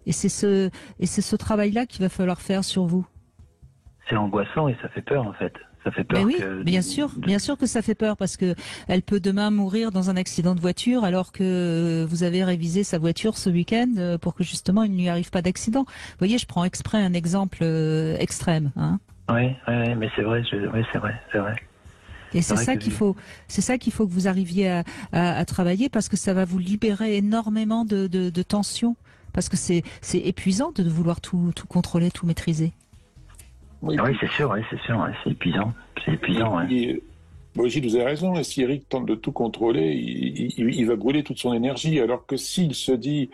Et c'est ce travail-là qu'il va falloir faire sur vous. C'est angoissant et ça fait peur en fait. Ça fait peur. Mais oui, bien sûr que ça fait peur parce que elle peut demain mourir dans un accident de voiture alors que vous avez révisé sa voiture ce week-end pour que justement il ne lui arrive pas d'accident. Vous voyez, je prends exprès un exemple extrême. Hein. Oui, mais c'est vrai, c'est vrai. Et c'est ça qu'il faut que vous arriviez à travailler parce que ça va vous libérer énormément de tension parce que c'est épuisant de vouloir tout contrôler, tout maîtriser. Oui, c'est sûr, c'est épuisant. Brigitte, vous avez raison, et si Eric tente de tout contrôler, il va brûler toute son énergie, alors que s'il se dit,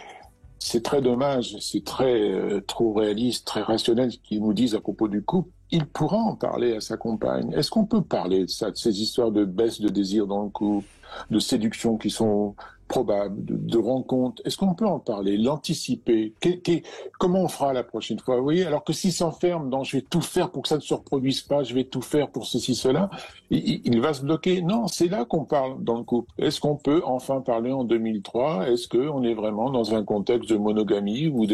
c'est très dommage, c'est trop réaliste, très rationnel ce qu'ils nous disent à propos du couple, il pourra en parler à sa compagne. Est-ce qu'on peut parler de ça, de ces histoires de baisse de désir dans le couple, de séduction qui sont probable de rencontres, est-ce qu'on peut en parler, l'anticiper? Comment on fera la prochaine fois? Vous voyez, alors que s'il s'enferme dans je vais tout faire pour que ça ne se reproduise pas, je vais tout faire pour ceci, cela, il va se bloquer. Non, c'est là qu'on parle dans le couple. Est-ce qu'on peut enfin parler en 2003? Est-ce qu'on est vraiment dans un contexte de monogamie ou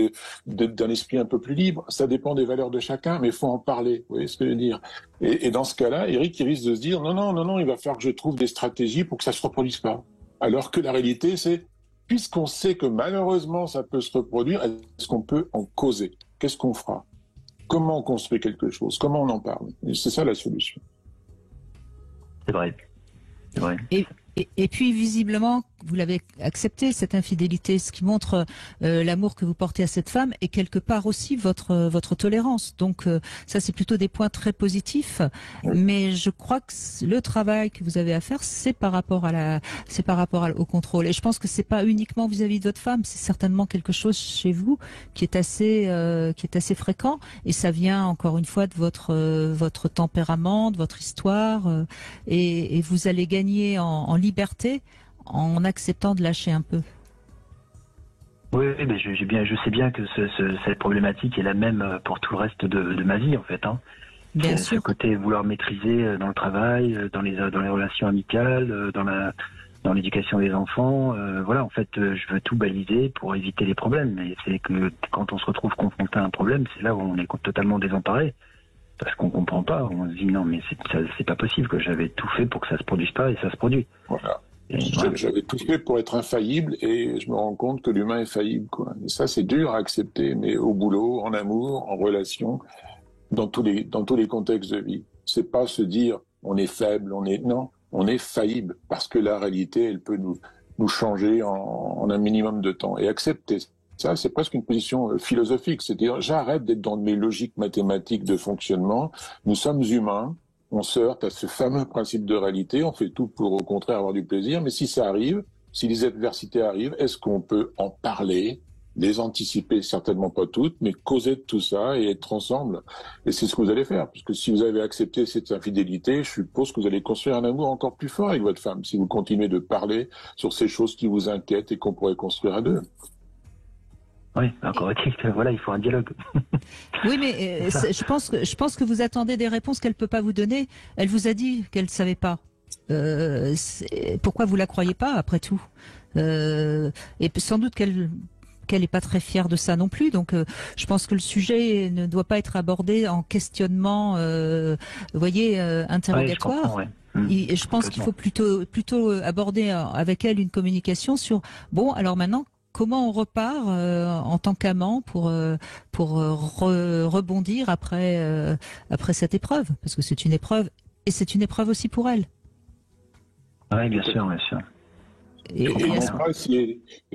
d'un esprit un peu plus libre? Ça dépend des valeurs de chacun, mais il faut en parler. Vous voyez ce que je veux dire? Et dans ce cas-là, Eric, il risque de se dire non, il va falloir que je trouve des stratégies pour que ça se reproduise pas. Alors que la réalité, c'est, puisqu'on sait que malheureusement ça peut se reproduire, est-ce qu'on peut en causer? Qu'est-ce qu'on fera? Comment on construit quelque chose? Comment on en parle? Et c'est ça la solution. C'est vrai. C'est vrai. Et puis, visiblement, vous l'avez accepté, cette infidélité, ce qui montre l'amour que vous portez à cette femme et quelque part aussi votre tolérance. Donc, ça, c'est plutôt des points très positifs. Mais je crois que le travail que vous avez à faire, c'est par rapport au contrôle. Et je pense que c'est pas uniquement vis-à-vis de votre femme, c'est certainement quelque chose chez vous qui est assez fréquent. Et ça vient encore une fois de votre tempérament, de votre histoire. Et vous allez gagner en liberté en acceptant de lâcher un peu. Oui, mais je sais bien que cette problématique est la même pour tout le reste de ma vie, en fait. Hein. Bien sûr. Ce côté vouloir maîtriser dans le travail, dans les relations amicales, dans l'éducation des enfants. Voilà, en fait, je veux tout baliser pour éviter les problèmes. Mais c'est que quand on se retrouve confronté à un problème, c'est là où on est totalement désemparé. Parce qu'on comprend pas, on se dit non mais c'est pas possible, que j'avais tout fait pour que ça se produise pas et ça se produit. Voilà. J'avais tout fait pour être infaillible et je me rends compte que l'humain est faillible, quoi. Et ça c'est dur à accepter, mais au boulot, en amour, en relation, dans tous les contextes de vie. C'est pas se dire on est faible, on est faillible parce que la réalité elle peut nous changer en un minimum de temps et accepter. Ça, c'est presque une position philosophique. C'est-à-dire, j'arrête d'être dans mes logiques mathématiques de fonctionnement. Nous sommes humains. On se heurte à ce fameux principe de réalité. On fait tout pour, au contraire, avoir du plaisir. Mais si ça arrive, si les adversités arrivent, est-ce qu'on peut en parler, les anticiper? Certainement pas toutes, mais causer de tout ça et être ensemble. Et c'est ce que vous allez faire. Parce que si vous avez accepté cette infidélité, je suppose que vous allez construire un amour encore plus fort avec votre femme. Si vous continuez de parler sur ces choses qui vous inquiètent et qu'on pourrait construire à deux. Oui, encore est-il que voilà, il faut un dialogue. Oui, mais je pense que vous attendez des réponses qu'elle peut pas vous donner. Elle vous a dit qu'elle savait pas. Pourquoi vous la croyez pas après tout? Et sans doute qu'elle est pas très fière de ça non plus. Donc, je pense que le sujet ne doit pas être abordé en questionnement, vous voyez, interrogatoire. Ouais, je comprends, ouais. Et je pense qu'il faut plutôt aborder avec elle une communication sur bon, alors maintenant. Comment on repart en tant qu'amant pour rebondir après cette épreuve? Parce que c'est une épreuve et c'est une épreuve aussi pour elle. Oui, bien sûr, bien sûr. Et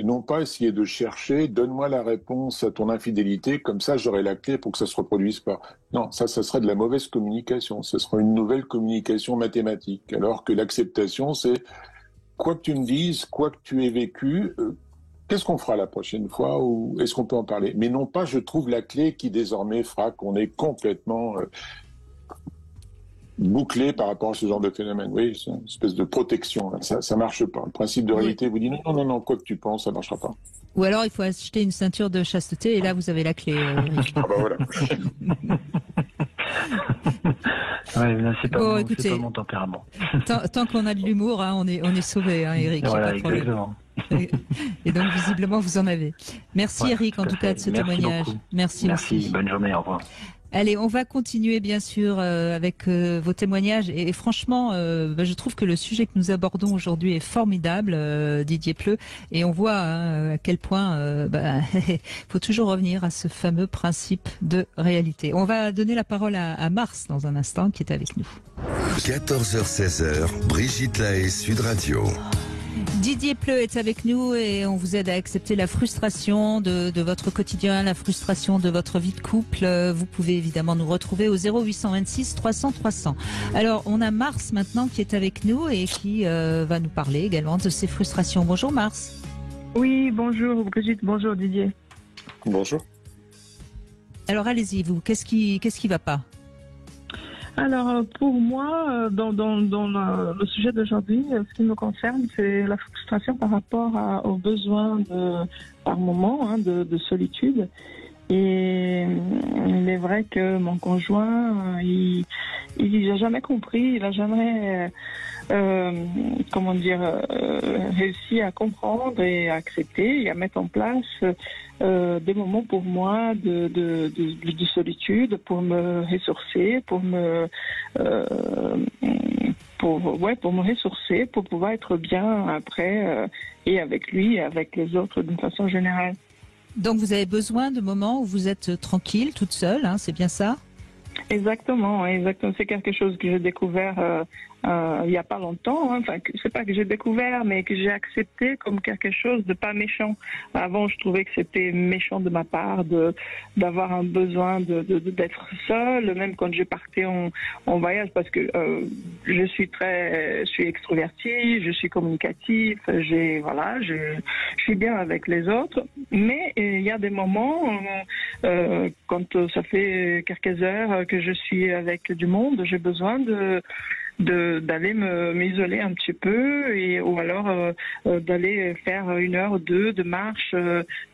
non pas essayer de chercher, donne-moi la réponse à ton infidélité, comme ça j'aurai la clé pour que ça se reproduise pas. Non, ça serait de la mauvaise communication. Ce sera une nouvelle communication mathématique. Alors que l'acceptation, c'est quoi que tu me dises, quoi que tu aies vécu. Qu'est-ce qu'on fera la prochaine fois ou est-ce qu'on peut en parler? Mais non pas, je trouve la clé qui désormais fera qu'on est complètement bouclé par rapport à ce genre de phénomène. Oui, c'est une espèce de protection. Ça marche pas. Le principe de réalité vous dit non, quoi que tu penses, ça marchera pas. Ou alors il faut acheter une ceinture de chasteté et là vous avez la clé. Ah bah voilà. Ouais, c'est pas, écoutez, pas mon tempérament. Tant qu'on a de l'humour, hein, on est sauvé, hein, Eric. Voilà, exactement. Et donc visiblement vous en avez. Merci Eric en tout cas de ce témoignage. Beaucoup. Merci aussi. Bonne journée, au revoir. Allez, on va continuer bien sûr avec vos témoignages et franchement, je trouve que le sujet que nous abordons aujourd'hui est formidable, Didier Pleu, et on voit à quel point faut toujours revenir à ce fameux principe de réalité. On va donner la parole à Mars dans un instant qui est avec nous. 14h-16h, Brigitte Lahaie, Sud Radio. Didier Pleu est avec nous et on vous aide à accepter la frustration de votre quotidien, la frustration de votre vie de couple. Vous pouvez évidemment nous retrouver au 0826 300 300. Alors, on a Mars maintenant qui est avec nous et qui va nous parler également de ses frustrations. Bonjour Mars. Oui, bonjour Brigitte, bonjour Didier. Bonjour. Alors allez-y, vous, qu'est-ce qui va pas? Alors, pour moi, dans le sujet d'aujourd'hui, ce qui me concerne, c'est la frustration par rapport aux besoins par moment, de solitude. Et il est vrai que mon conjoint, il n'a jamais compris, il n'a jamais, réussi à comprendre et à accepter et à mettre en place des moments pour moi de solitude, pour me ressourcer, pour me ressourcer, pour pouvoir être bien après et avec lui et avec les autres d'une façon générale. Donc vous avez besoin de moments où vous êtes tranquille, toute seule, hein, c'est bien ça? Exactement. C'est quelque chose que j'ai découvert il n'y a pas longtemps. Enfin, c'est pas que j'ai découvert, mais que j'ai accepté comme quelque chose de pas méchant. Avant, je trouvais que c'était méchant de ma part d'avoir un besoin d'être seule, même quand je partais en voyage, parce que je suis extrovertie, je suis communicatif, je suis bien avec les autres. Mais il y a des moments quand ça fait quelques heures que je suis avec du monde, j'ai besoin d'aller m'isoler un petit peu ou alors d'aller faire 1 heure ou 2 de marche,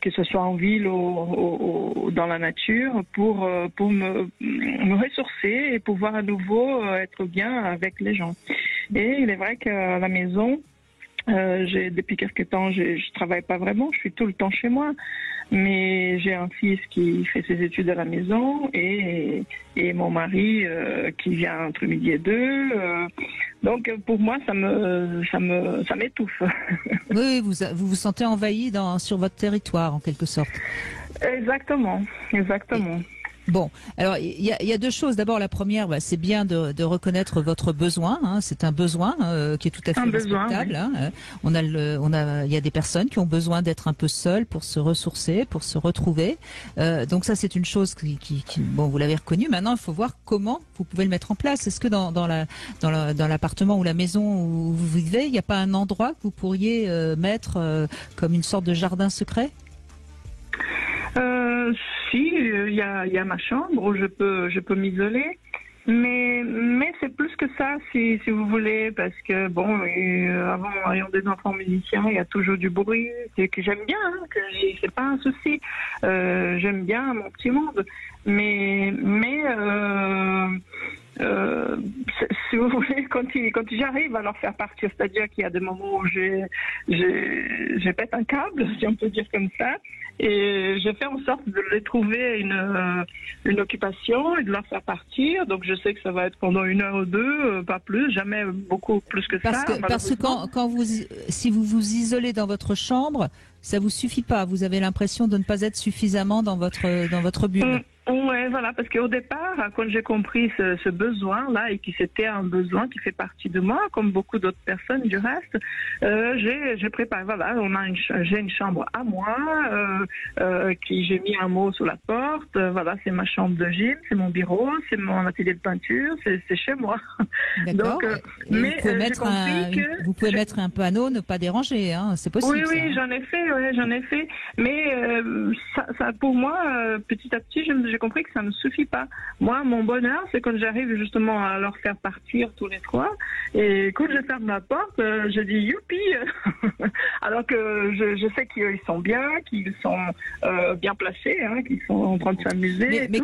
que ce soit en ville ou dans la nature, pour me ressourcer et pouvoir à nouveau être bien avec les gens. Et il est vrai qu'à la maison, depuis quelque temps, je travaille pas vraiment, je suis tout le temps chez moi. Mais j'ai un fils qui fait ses études à la maison et mon mari qui vient entre midi et 2. Donc pour moi, ça m'étouffe. Oui, vous vous sentez envahi sur votre territoire en quelque sorte. Exactement. Bon, alors il y a 2 choses. D'abord, la première, c'est bien de reconnaître votre besoin. Hein. C'est un besoin qui est tout à fait respectable. Oui. Hein. Il y a des personnes qui ont besoin d'être un peu seules pour se ressourcer, pour se retrouver. Donc ça, c'est une chose qui vous l'avez reconnu. Maintenant, il faut voir comment vous pouvez le mettre en place. Est-ce que dans l'appartement ou la maison où vous vivez, il n'y a pas un endroit que vous pourriez mettre comme une sorte de jardin secret? Si, il y a ma chambre où je peux m'isoler, mais c'est plus que ça, si vous voulez, parce que avant, ayant des enfants musiciens, il y a toujours du bruit, que j'aime bien, que c'est pas un souci, j'aime bien mon petit monde, mais si vous voulez, quand j'arrive à leur faire partir, c'est-à-dire qu'il y a des moments où je pète un câble, si on peut dire comme ça, et je fais en sorte de les trouver une occupation et de leur faire partir. Donc je sais que ça va être pendant 1 heure ou 2, pas plus, jamais beaucoup plus que ça. Parce que si vous vous isolez dans votre chambre, ça vous suffit pas. Vous avez l'impression de ne pas être suffisamment dans votre bulle. Ouais, voilà, parce qu'au départ, quand j'ai compris ce besoin-là et que c'était un besoin qui fait partie de moi, comme beaucoup d'autres personnes du reste, j'ai préparé. Voilà, j'ai une chambre à moi, qui j'ai mis un mot sur la porte. Voilà, c'est ma chambre de gym, c'est mon bureau, c'est mon atelier de peinture, c'est chez moi. D'accord. Donc, mais vous pouvez mettre un panneau, ne pas déranger, hein, c'est possible. Oui, j'en ai fait. Mais ça, pour moi, petit à petit, j'ai compris que ça ne me suffit pas. Moi, mon bonheur, c'est quand j'arrive justement à leur faire partir tous les 3. Et quand je ferme la porte, je dis youpi. Alors que je sais qu'ils sont bien, qu'ils sont bien placés, hein, qu'ils sont en train de s'amuser. Mais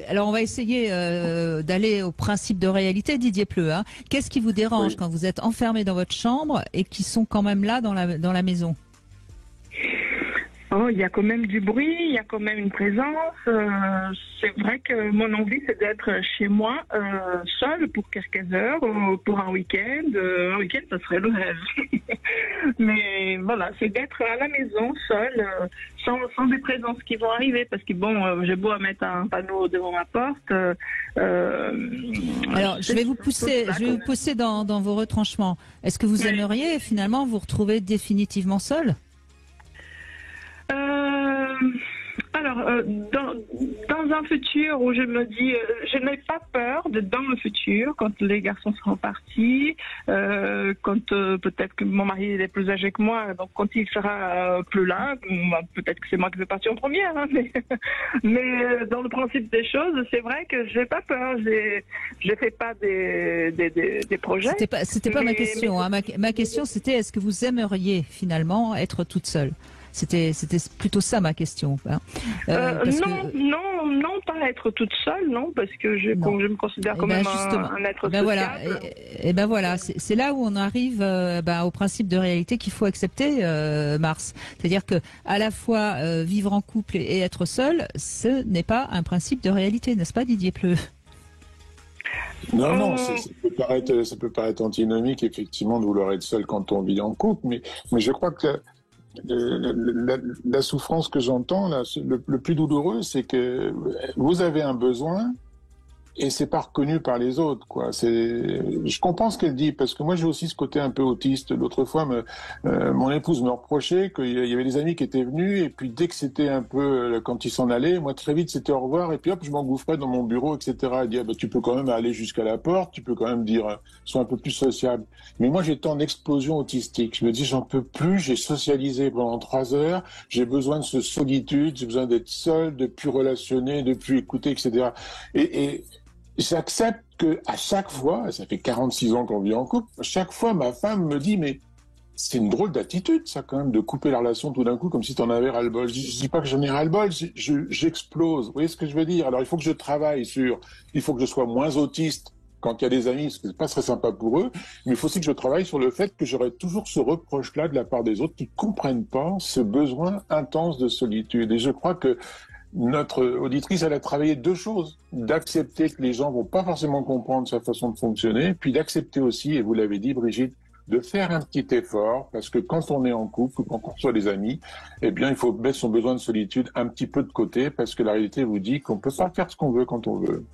alors on va essayer d'aller au principe de réalité, Didier Pleu. Hein. Qu'est-ce qui vous dérange quand vous êtes enfermé dans votre chambre et qui sont quand même là dans la maison? Il y a quand même du bruit, il y a quand même une présence. C'est vrai que mon envie, c'est d'être chez moi, seule pour quelques heures, ou pour un week-end. Un week-end, ça serait le rêve. Mais voilà, c'est d'être à la maison, seule, sans des présences qui vont arriver. Parce que j'ai beau à mettre un panneau devant ma porte. Alors, je vais vous pousser dans vos retranchements. Est-ce que vous aimeriez finalement vous retrouver définitivement seule? Alors, dans un futur où je me dis, je n'ai pas peur dans le futur, quand les garçons seront partis, quand peut-être que mon mari est plus âgé que moi, donc quand il sera plus là, peut-être que c'est moi qui vais partir en première, hein, mais dans le principe des choses, c'est vrai que j'ai pas peur. Je fais pas des projets. C'était pas ma question. Hein. Ma question, c'était est-ce que vous aimeriez finalement être toute seule? C'était plutôt ça ma question. Hein. Non, pas être toute seule, non, parce que je me considère quand même un être sociable. Voilà. Et ben voilà, c'est là où on arrive au principe de réalité qu'il faut accepter, Mars. C'est-à-dire que à la fois vivre en couple et être seul, ce n'est pas un principe de réalité, n'est-ce pas, Didier Pleu? Non, ça peut paraître antinomique, effectivement, de vouloir être seul quand on vit en couple, mais je crois que la souffrance que j'entends, le plus douloureux, c'est que vous avez un besoin et c'est pas reconnu par les autres, quoi. Je comprends ce qu'elle dit, parce que moi j'ai aussi ce côté un peu autiste. L'autre fois, mon épouse me reprochait qu'il y avait des amis qui étaient venus, et puis dès que c'était un peu, quand ils s'en allaient, moi très vite c'était au revoir, et puis hop, je m'engouffrais dans mon bureau, etc. Elle dit, tu peux quand même aller jusqu'à la porte, tu peux quand même dire, sois un peu plus sociable. Mais moi j'étais en explosion autistique. Je me dis, j'en peux plus, j'ai socialisé pendant 3 heures, j'ai besoin de cette solitude, j'ai besoin d'être seul, de plus relationner, de plus écouter, etc. Et j'accepte que à chaque fois, ça fait 46 ans qu'on vit en couple, à chaque fois ma femme me dit, mais c'est une drôle d'attitude, ça, quand même, de couper la relation tout d'un coup comme si t'en avais ras-le-bol. Je dis pas que j'en ai ras-le-bol, j'explose. Vous voyez ce que je veux dire? Alors il faut que je travaille il faut que je sois moins autiste quand il y a des amis, parce que c'est pas très sympa pour eux, mais il faut aussi que je travaille sur le fait que j'aurai toujours ce reproche-là de la part des autres qui comprennent pas ce besoin intense de solitude. Et je crois que notre auditrice, elle a travaillé 2 choses. D'accepter que les gens vont pas forcément comprendre sa façon de fonctionner, puis d'accepter aussi, et vous l'avez dit, Brigitte, de faire un petit effort, parce que quand on est en couple ou quand on reçoit des amis, eh bien, il faut mettre son besoin de solitude un petit peu de côté, parce que la réalité vous dit qu'on peut pas faire ce qu'on veut quand on veut.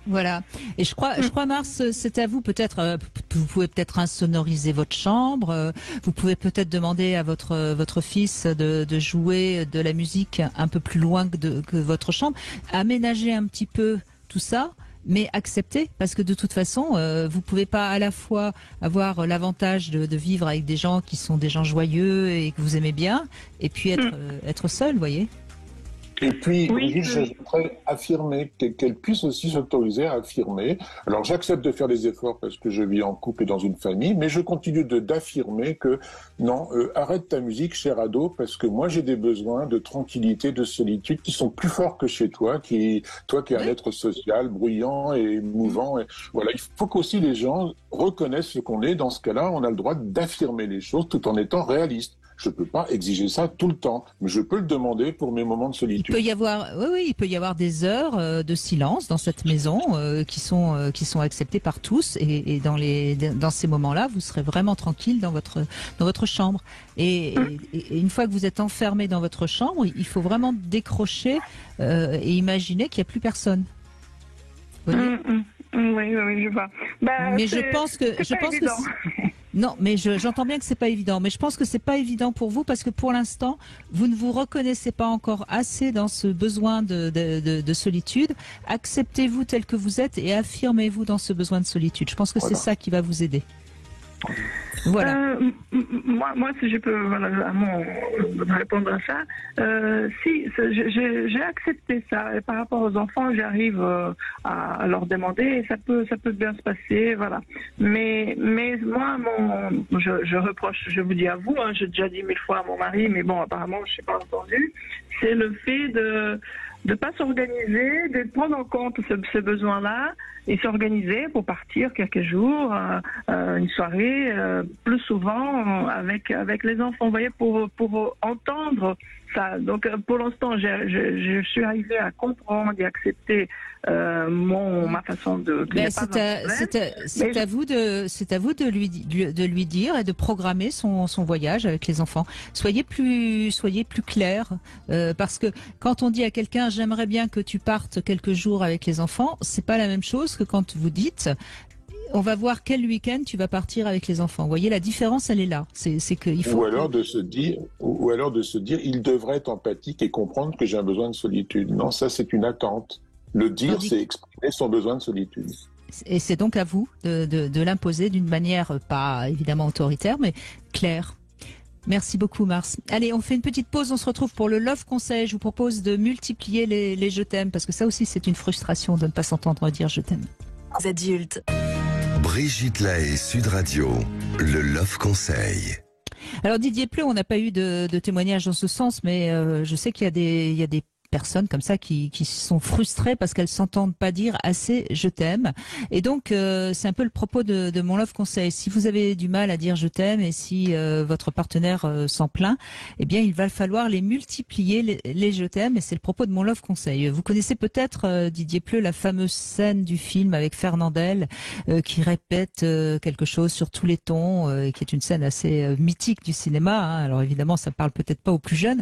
Voilà. Et je crois, Mars, c'est à vous peut-être. Vous pouvez peut-être insonoriser votre chambre. Vous pouvez peut-être demander à votre fils de jouer de la musique un peu plus loin que votre chambre. Aménager un petit peu tout ça, mais accepter, parce que de toute façon, vous pouvez pas à la fois avoir l'avantage de vivre avec des gens qui sont des gens joyeux et que vous aimez bien, et puis être seul, vous voyez. Et puis, Brigitte, j'aimerais affirmer qu'elle puisse aussi s'autoriser à affirmer. Alors, j'accepte de faire des efforts parce que je vis en couple et dans une famille, mais je continue d'affirmer que non, arrête ta musique, cher ado, parce que moi, j'ai des besoins de tranquillité, de solitude qui sont plus forts que chez toi, toi qui es un être social, bruyant et émouvant. Et voilà, il faut qu'aussi les gens reconnaissent ce qu'on est. Dans ce cas-là, on a le droit d'affirmer les choses tout en étant réaliste. Je peux pas exiger ça tout le temps, mais je peux le demander pour mes moments de solitude. Il peut y avoir des heures de silence dans cette maison qui sont acceptées par tous, et dans ces moments-là, vous serez vraiment tranquille dans votre chambre. Et une fois que vous êtes enfermé dans votre chambre, il faut vraiment décrocher et imaginer qu'il n'y a plus personne. Vous voyez ? Oui, je vois. Mais je pense que non, mais j'entends bien que c'est pas évident, mais je pense que c'est pas évident pour vous parce que pour l'instant, vous ne vous reconnaissez pas encore assez dans ce besoin de solitude. Acceptez-vous tel que vous êtes et affirmez-vous dans ce besoin de solitude. Je pense que c'est ça qui va vous aider. Voilà. Moi, si je peux répondre à ça, si j'ai accepté ça. Et par rapport aux enfants, j'arrive à leur demander et ça peut bien se passer, voilà. Mais moi, je reproche, je vous dis à vous, j'ai déjà dit 1000 fois à mon mari, mais bon, apparemment, je n'ai pas entendu. C'est le fait de pas s'organiser, de prendre en compte ce besoin-là et s'organiser pour partir quelques jours, une soirée, plus souvent avec les enfants, vous voyez, pour entendre ça. Donc pour l'instant, je suis arrivée à comprendre et accepter ma façon de. C'est à vous de lui dire et de programmer son voyage avec les enfants. Soyez plus clair, parce que quand on dit à quelqu'un j'aimerais bien que tu partes quelques jours avec les enfants, c'est pas la même chose que quand vous dites On va voir quel week-end tu vas partir avec les enfants. Vous voyez, la différence, elle est là. C'est qu'il faut. Ou alors de se dire, il devrait être empathique et comprendre que j'ai un besoin de solitude. Non, ça c'est une attente. Le dire, c'est exprimer son besoin de solitude. Et c'est donc à vous de l'imposer d'une manière pas évidemment autoritaire, mais claire. Merci beaucoup, Mars. Allez, on fait une petite pause. On se retrouve pour le Love Conseil. Je vous propose de multiplier les je t'aime, parce que ça aussi, c'est une frustration de ne pas s'entendre dire je t'aime. Adultes. Brigitte Lahaie, Sud Radio, le Love Conseil. Alors Didier Pleu, on n'a pas eu de témoignage dans ce sens, mais je sais qu'il y a des personnes comme ça qui sont frustrées parce qu'elles s'entendent pas dire assez je t'aime. Et donc c'est un peu le propos de mon Love Conseil. Si vous avez du mal à dire je t'aime et si votre partenaire s'en plaint, eh bien il va falloir les multiplier les je t'aime, et c'est le propos de mon Love Conseil. Vous connaissez peut-être Didier Pleu, la fameuse scène du film avec Fernandel qui répète quelque chose sur tous les tons, qui est une scène assez mythique du cinéma, hein. Alors évidemment ça parle peut-être pas aux plus jeunes.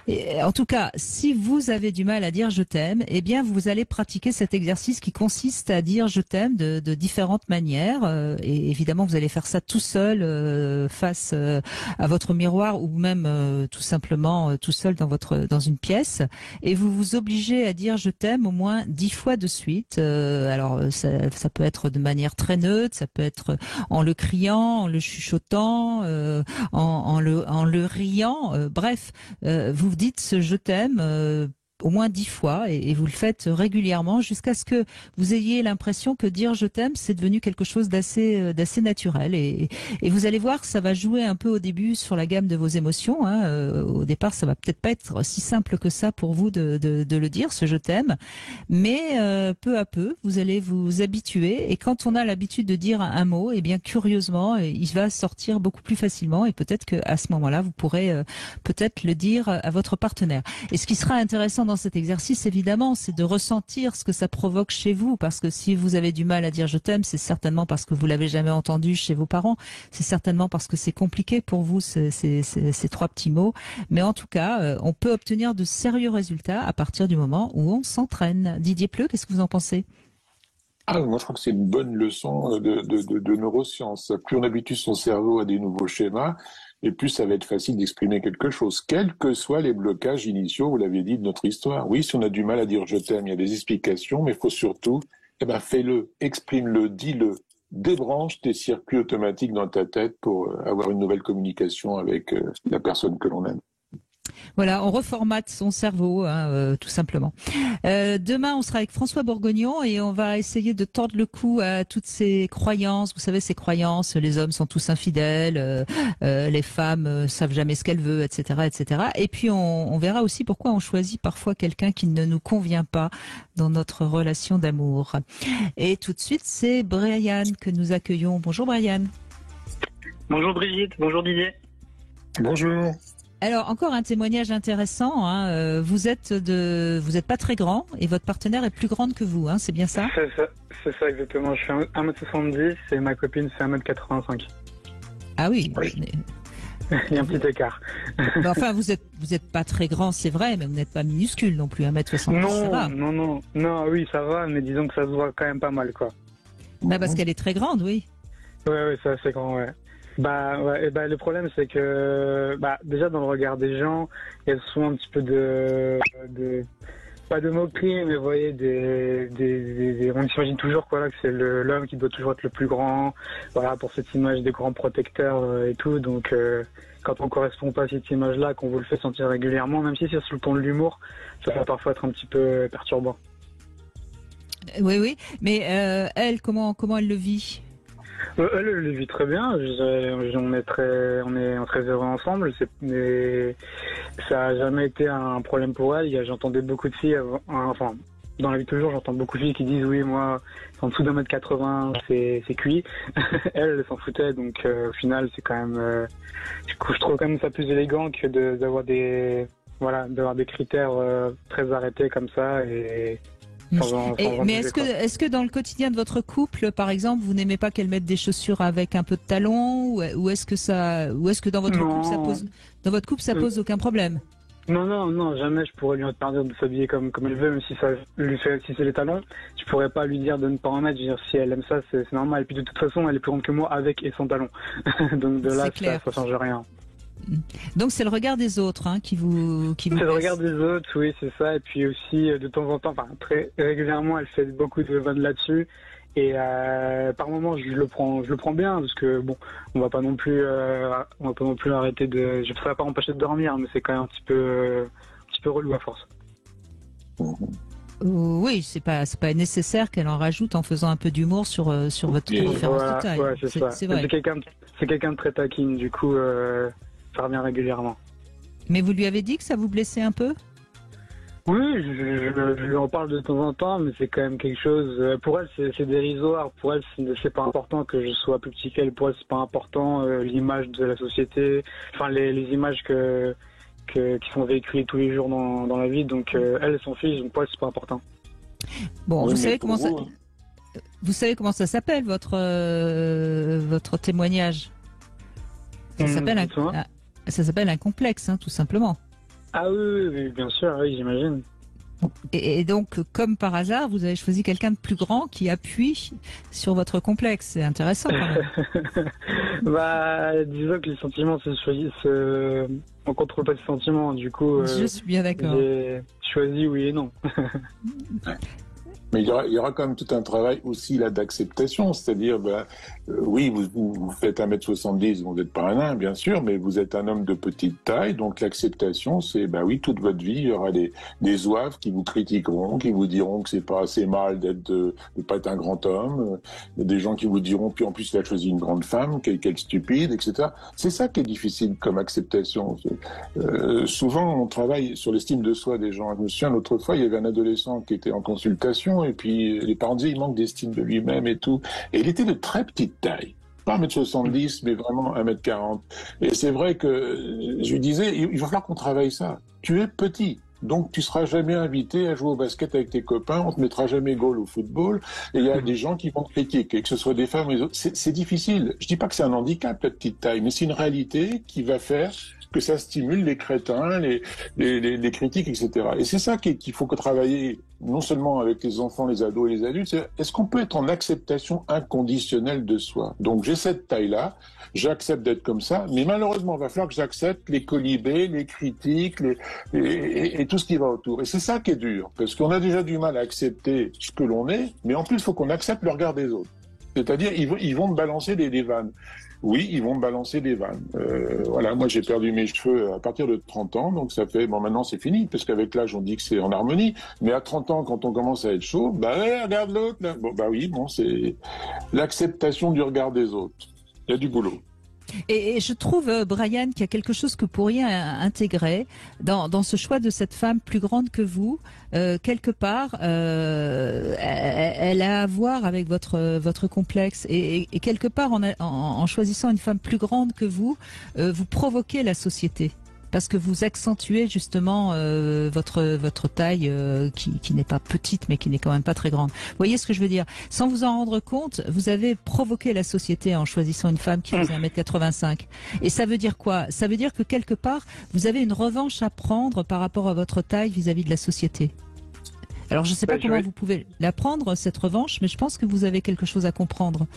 Et en tout cas, si vous avez du mal à dire je t'aime, eh bien vous allez pratiquer cet exercice qui consiste à dire je t'aime de différentes manières. Et évidemment, vous allez faire ça tout seul face à votre miroir, ou même tout simplement tout seul dans une pièce. Et vous vous obligez à dire je t'aime au moins 10 fois de suite. Alors ça peut être de manière très neutre, ça peut être en le criant, en le chuchotant, en le riant. Bref, vous dites ce je t'aime au moins 10 fois, et vous le faites régulièrement jusqu'à ce que vous ayez l'impression que dire je t'aime, c'est devenu quelque chose d'assez naturel. Et vous allez voir, ça va jouer un peu au début sur la gamme de vos émotions, hein. Au départ, ça va peut-être pas être si simple que ça pour vous de le dire, ce je t'aime, mais peu à peu, vous allez vous habituer. Et quand on a l'habitude de dire un mot, eh bien curieusement, il va sortir beaucoup plus facilement, et peut-être qu'à ce moment-là, vous pourrez peut-être le dire à votre partenaire. Et ce qui sera intéressant dans cet exercice, évidemment, c'est de ressentir ce que ça provoque chez vous, parce que si vous avez du mal à dire je t'aime, c'est certainement parce que vous l'avez jamais entendu chez vos parents, c'est certainement parce que c'est compliqué pour vous ces 3 petits mots, mais en tout cas, on peut obtenir de sérieux résultats à partir du moment où on s'entraîne. Didier Pleu, qu'est-ce que vous en pensez ? Moi, je crois que c'est une bonne leçon de neurosciences. Plus on habitue son cerveau à des nouveaux schémas, et plus ça va être facile d'exprimer quelque chose, quels que soient les blocages initiaux, vous l'avez dit, de notre histoire. Oui, si on a du mal à dire je t'aime, il y a des explications, mais il faut surtout, fais-le, exprime-le, dis-le, débranche tes circuits automatiques dans ta tête pour avoir une nouvelle communication avec la personne que l'on aime. Voilà, on reformate son cerveau, hein, tout simplement. Demain, on sera avec François Bourgognon et on va essayer de tordre le cou à toutes ces croyances. Vous savez, ces croyances, les hommes sont tous infidèles, les femmes savent jamais ce qu'elles veulent, etc., etc. Et puis, on verra aussi pourquoi on choisit parfois quelqu'un qui ne nous convient pas dans notre relation d'amour. Et tout de suite, c'est Brian que nous accueillons. Bonjour Brian. Bonjour Brigitte, bonjour Didier. Bonjour. Alors, encore un témoignage intéressant, hein. Vous êtes pas très grand et votre partenaire est plus grande que vous, hein, c'est bien ça ? C'est ça exactement, je fais 1m70 et ma copine fait 1m85. Ah oui. Il y a un petit écart. Enfin, vous êtes pas très grand, c'est vrai, mais vous n'êtes pas minuscule non plus, 1m70, ça va. Non, oui, ça va, mais disons que ça se voit quand même pas mal, quoi. Bah, parce qu'elle est très grande, oui. Ouais, c'est assez grand, ouais. Le problème c'est que déjà dans le regard des gens, il y a souvent un petit peu pas de moquerie, mais vous voyez on s'imagine toujours que c'est l'homme qui doit toujours être le plus grand, voilà, pour cette image des grands protecteurs et tout. Donc quand on correspond pas à cette image-là, qu'on vous le fait sentir régulièrement, même si c'est sous le ton de l'humour, ça peut parfois être un petit peu perturbant. Oui, mais elle, comment elle le vit ? Elle le vit très bien. On est très heureux ensemble. Mais ça a jamais été un problème pour elle. J'entendais beaucoup de filles, dans la vie de toujours, j'entends beaucoup de filles qui disent oui, moi, en dessous d'1m80, c'est cuit. Elle s'en foutait. Donc au final, c'est quand même. Je trouve quand même ça plus élégant que d'avoir des critères très arrêtés comme ça et. Mais est-ce que dans le quotidien de votre couple, par exemple, vous n'aimez pas qu'elle mette des chaussures avec un peu de talons, ou est-ce que dans votre couple ça pose aucun problème ? Non, jamais je pourrais lui interdire de s'habiller comme elle veut, même si ça lui fait, si c'est les talons. Je pourrais pas lui dire de ne pas en mettre. Je veux dire, si elle aime ça, c'est normal. Et puis de toute façon, elle est plus grande que moi avec et sans talons. Donc de là, ça change rien. Donc c'est le regard des autres qui vous C'est le regard des autres, oui, c'est ça. Et puis aussi, de temps en temps, enfin très régulièrement, elle fait beaucoup de vannes là-dessus. Et par moments, je le prends bien, parce que bon, on va pas non plus arrêter de. Ça va pas m'empêcher de dormir, mais c'est quand même un petit peu relou à force. Oui, c'est pas nécessaire qu'elle en rajoute en faisant un peu d'humour sur votre différence de taille. Ouais, c'est ça. C'est quelqu'un de très taquine, du coup, ça revient régulièrement. Mais vous lui avez dit que ça vous blessait un peu? Oui, je lui en parle de temps en temps, mais c'est quand même quelque chose. Pour elle, c'est dérisoire. Pour elle, c'est pas important que je sois plus petit qu'elle. Pour elle, c'est pas important l'image de la société, enfin les images qui sont véhiculées tous les jours dans la vie. Donc elle s'en fiche. Donc pour elle, c'est pas important. Bon, oui, vous savez comment ça s'appelle votre témoignage? Ça s'appelle un complexe, tout simplement. Ah oui, bien sûr, oui, j'imagine. Et donc, comme par hasard, vous avez choisi quelqu'un de plus grand qui appuie sur votre complexe. C'est intéressant quand même. Disons que les sentiments on contrôle pas les sentiments, du coup. Je suis bien d'accord. J'ai choisi oui et non. Mais il y aura quand même tout un travail aussi là d'acceptation, c'est-à-dire, oui, vous faites 1m70, vous n'êtes pas un nain, bien sûr, mais vous êtes un homme de petite taille, donc l'acceptation, c'est, oui, toute votre vie, il y aura des zouaves qui vous critiqueront, qui vous diront que c'est pas assez mal de pas être un grand homme, des gens qui vous diront, puis en plus, il a choisi une grande femme, quelle stupide, etc. C'est ça qui est difficile comme acceptation. Souvent, on travaille sur l'estime de soi des gens. Je me souviens, l'autre fois, il y avait un adolescent qui était en consultation, et puis les parents disaient il manque d'estime de lui-même et tout. Et il était de très petite taille. Pas 1m70, mais vraiment 1m40. Et c'est vrai que je lui disais, il va falloir qu'on travaille ça. Tu es petit. Donc, tu seras jamais invité à jouer au basket avec tes copains, on te mettra jamais goal au football, et il y a des gens qui vont te critiquer, que ce soit des femmes ou des autres. C'est difficile. Je dis pas que c'est un handicap, la petite taille, mais c'est une réalité qui va faire que ça stimule les crétins, les critiques, etc. Et c'est ça qu'il faut travailler, non seulement avec les enfants, les ados et les adultes, c'est est-ce qu'on peut être en acceptation inconditionnelle de soi? Donc j'ai cette taille-là, j'accepte d'être comme ça, mais malheureusement, il va falloir que j'accepte les colibés, les critiques, et tout ce qui va autour. Et c'est ça qui est dur, parce qu'on a déjà du mal à accepter ce que l'on est, mais en plus, il faut qu'on accepte le regard des autres. C'est-à-dire, ils vont me balancer des vannes. Oui, ils vont me balancer des vannes. Voilà, moi j'ai perdu mes cheveux à partir de 30 ans, donc ça fait, maintenant c'est fini, parce qu'avec l'âge on dit que c'est en harmonie, mais à 30 ans, quand on commence à être chaud, regarde l'autre, là. C'est l'acceptation du regard des autres. Il y a du boulot. Et je trouve, Brian, qu'il y a quelque chose que vous pourriez intégrer dans ce choix de cette femme plus grande que vous. Quelque part, elle a à voir avec votre complexe. Et quelque part, en choisissant une femme plus grande que vous, vous provoquez la société. Parce que vous accentuez justement votre taille qui n'est pas petite mais qui n'est quand même pas très grande. Vous voyez ce que je veux dire? Sans vous en rendre compte, vous avez provoqué la société en choisissant une femme qui faisait 1m85. Et ça veut dire quoi? Ça veut dire que quelque part, vous avez une revanche à prendre par rapport à votre taille vis-à-vis de la société. Alors je ne sais pas comment vous pouvez la prendre, cette revanche, mais je pense que vous avez quelque chose à comprendre.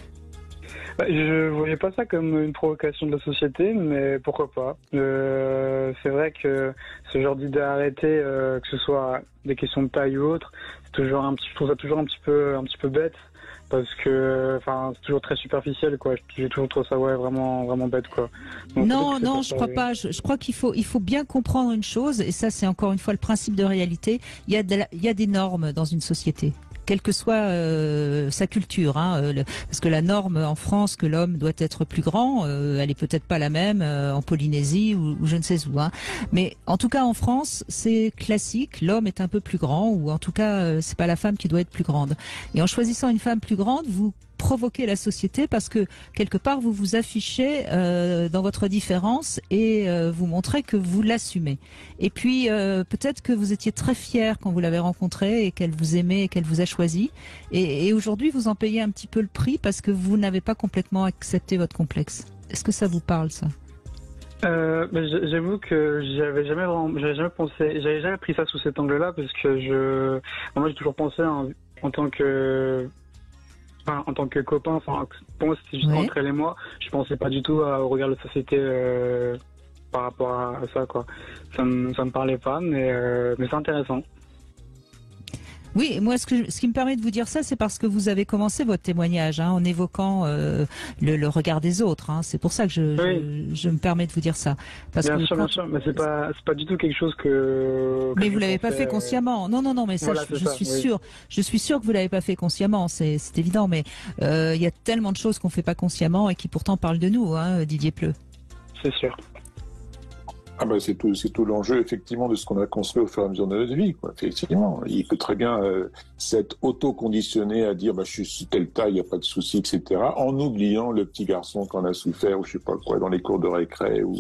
Je voyais pas ça comme une provocation de la société, mais pourquoi pas. C'est vrai que ce genre d'idée arrêtée, que ce soit des questions de taille ou autre, je trouve ça toujours un petit peu bête, parce que, c'est toujours très superficiel, quoi. J'ai toujours trouvé ça, vraiment, vraiment bête, quoi. Donc, non, je crois pas. Je crois qu'il faut bien comprendre une chose, et ça, c'est encore une fois le principe de réalité. Il y a des normes dans une société, quelle que soit sa culture, parce que la norme en France que l'homme doit être plus grand, elle est peut-être pas la même en Polynésie ou je ne sais où. Mais en tout cas en France, c'est classique, l'homme est un peu plus grand, ou en tout cas c'est pas la femme qui doit être plus grande. Et en choisissant une femme plus grande, vous provoquer la société parce que quelque part vous vous affichez dans votre différence et vous montrez que vous l'assumez. Et puis peut-être que vous étiez très fier quand vous l'avez rencontrée et qu'elle vous aimait et qu'elle vous a choisi. Et aujourd'hui vous en payez un petit peu le prix parce que vous n'avez pas complètement accepté votre complexe. Est-ce que ça vous parle, ça? J'avoue que j'avais jamais pensé, j'avais jamais pris ça sous cet angle-là parce que moi j'ai toujours pensé en tant que copain, enfin pour moi c'était juste entre elle et moi, je pensais pas du tout au regard de la société par rapport à ça quoi. Ça me parlait pas, mais c'est intéressant. Oui, et moi, ce qui me permet de vous dire ça, c'est parce que vous avez commencé votre témoignage en évoquant le regard des autres. C'est pour ça que je me permets de vous dire ça. Bien sûr, mais c'est pas du tout quelque chose que mais vous l'avez pas fait consciemment. Non, mais ça, voilà, je suis sûr que vous l'avez pas fait consciemment. C'est évident, mais il y a tellement de choses qu'on fait pas consciemment et qui pourtant parlent de nous, Didier Pleu. C'est sûr. Ah ben c'est tout l'enjeu effectivement de ce qu'on a construit au fur et à mesure de notre vie, quoi. Effectivement, il peut très bien s'être auto-conditionné à dire je suis telle taille, il n'y a pas de souci, etc. En oubliant le petit garçon qu'on a souffert ou je sais pas quoi dans les cours de récré ou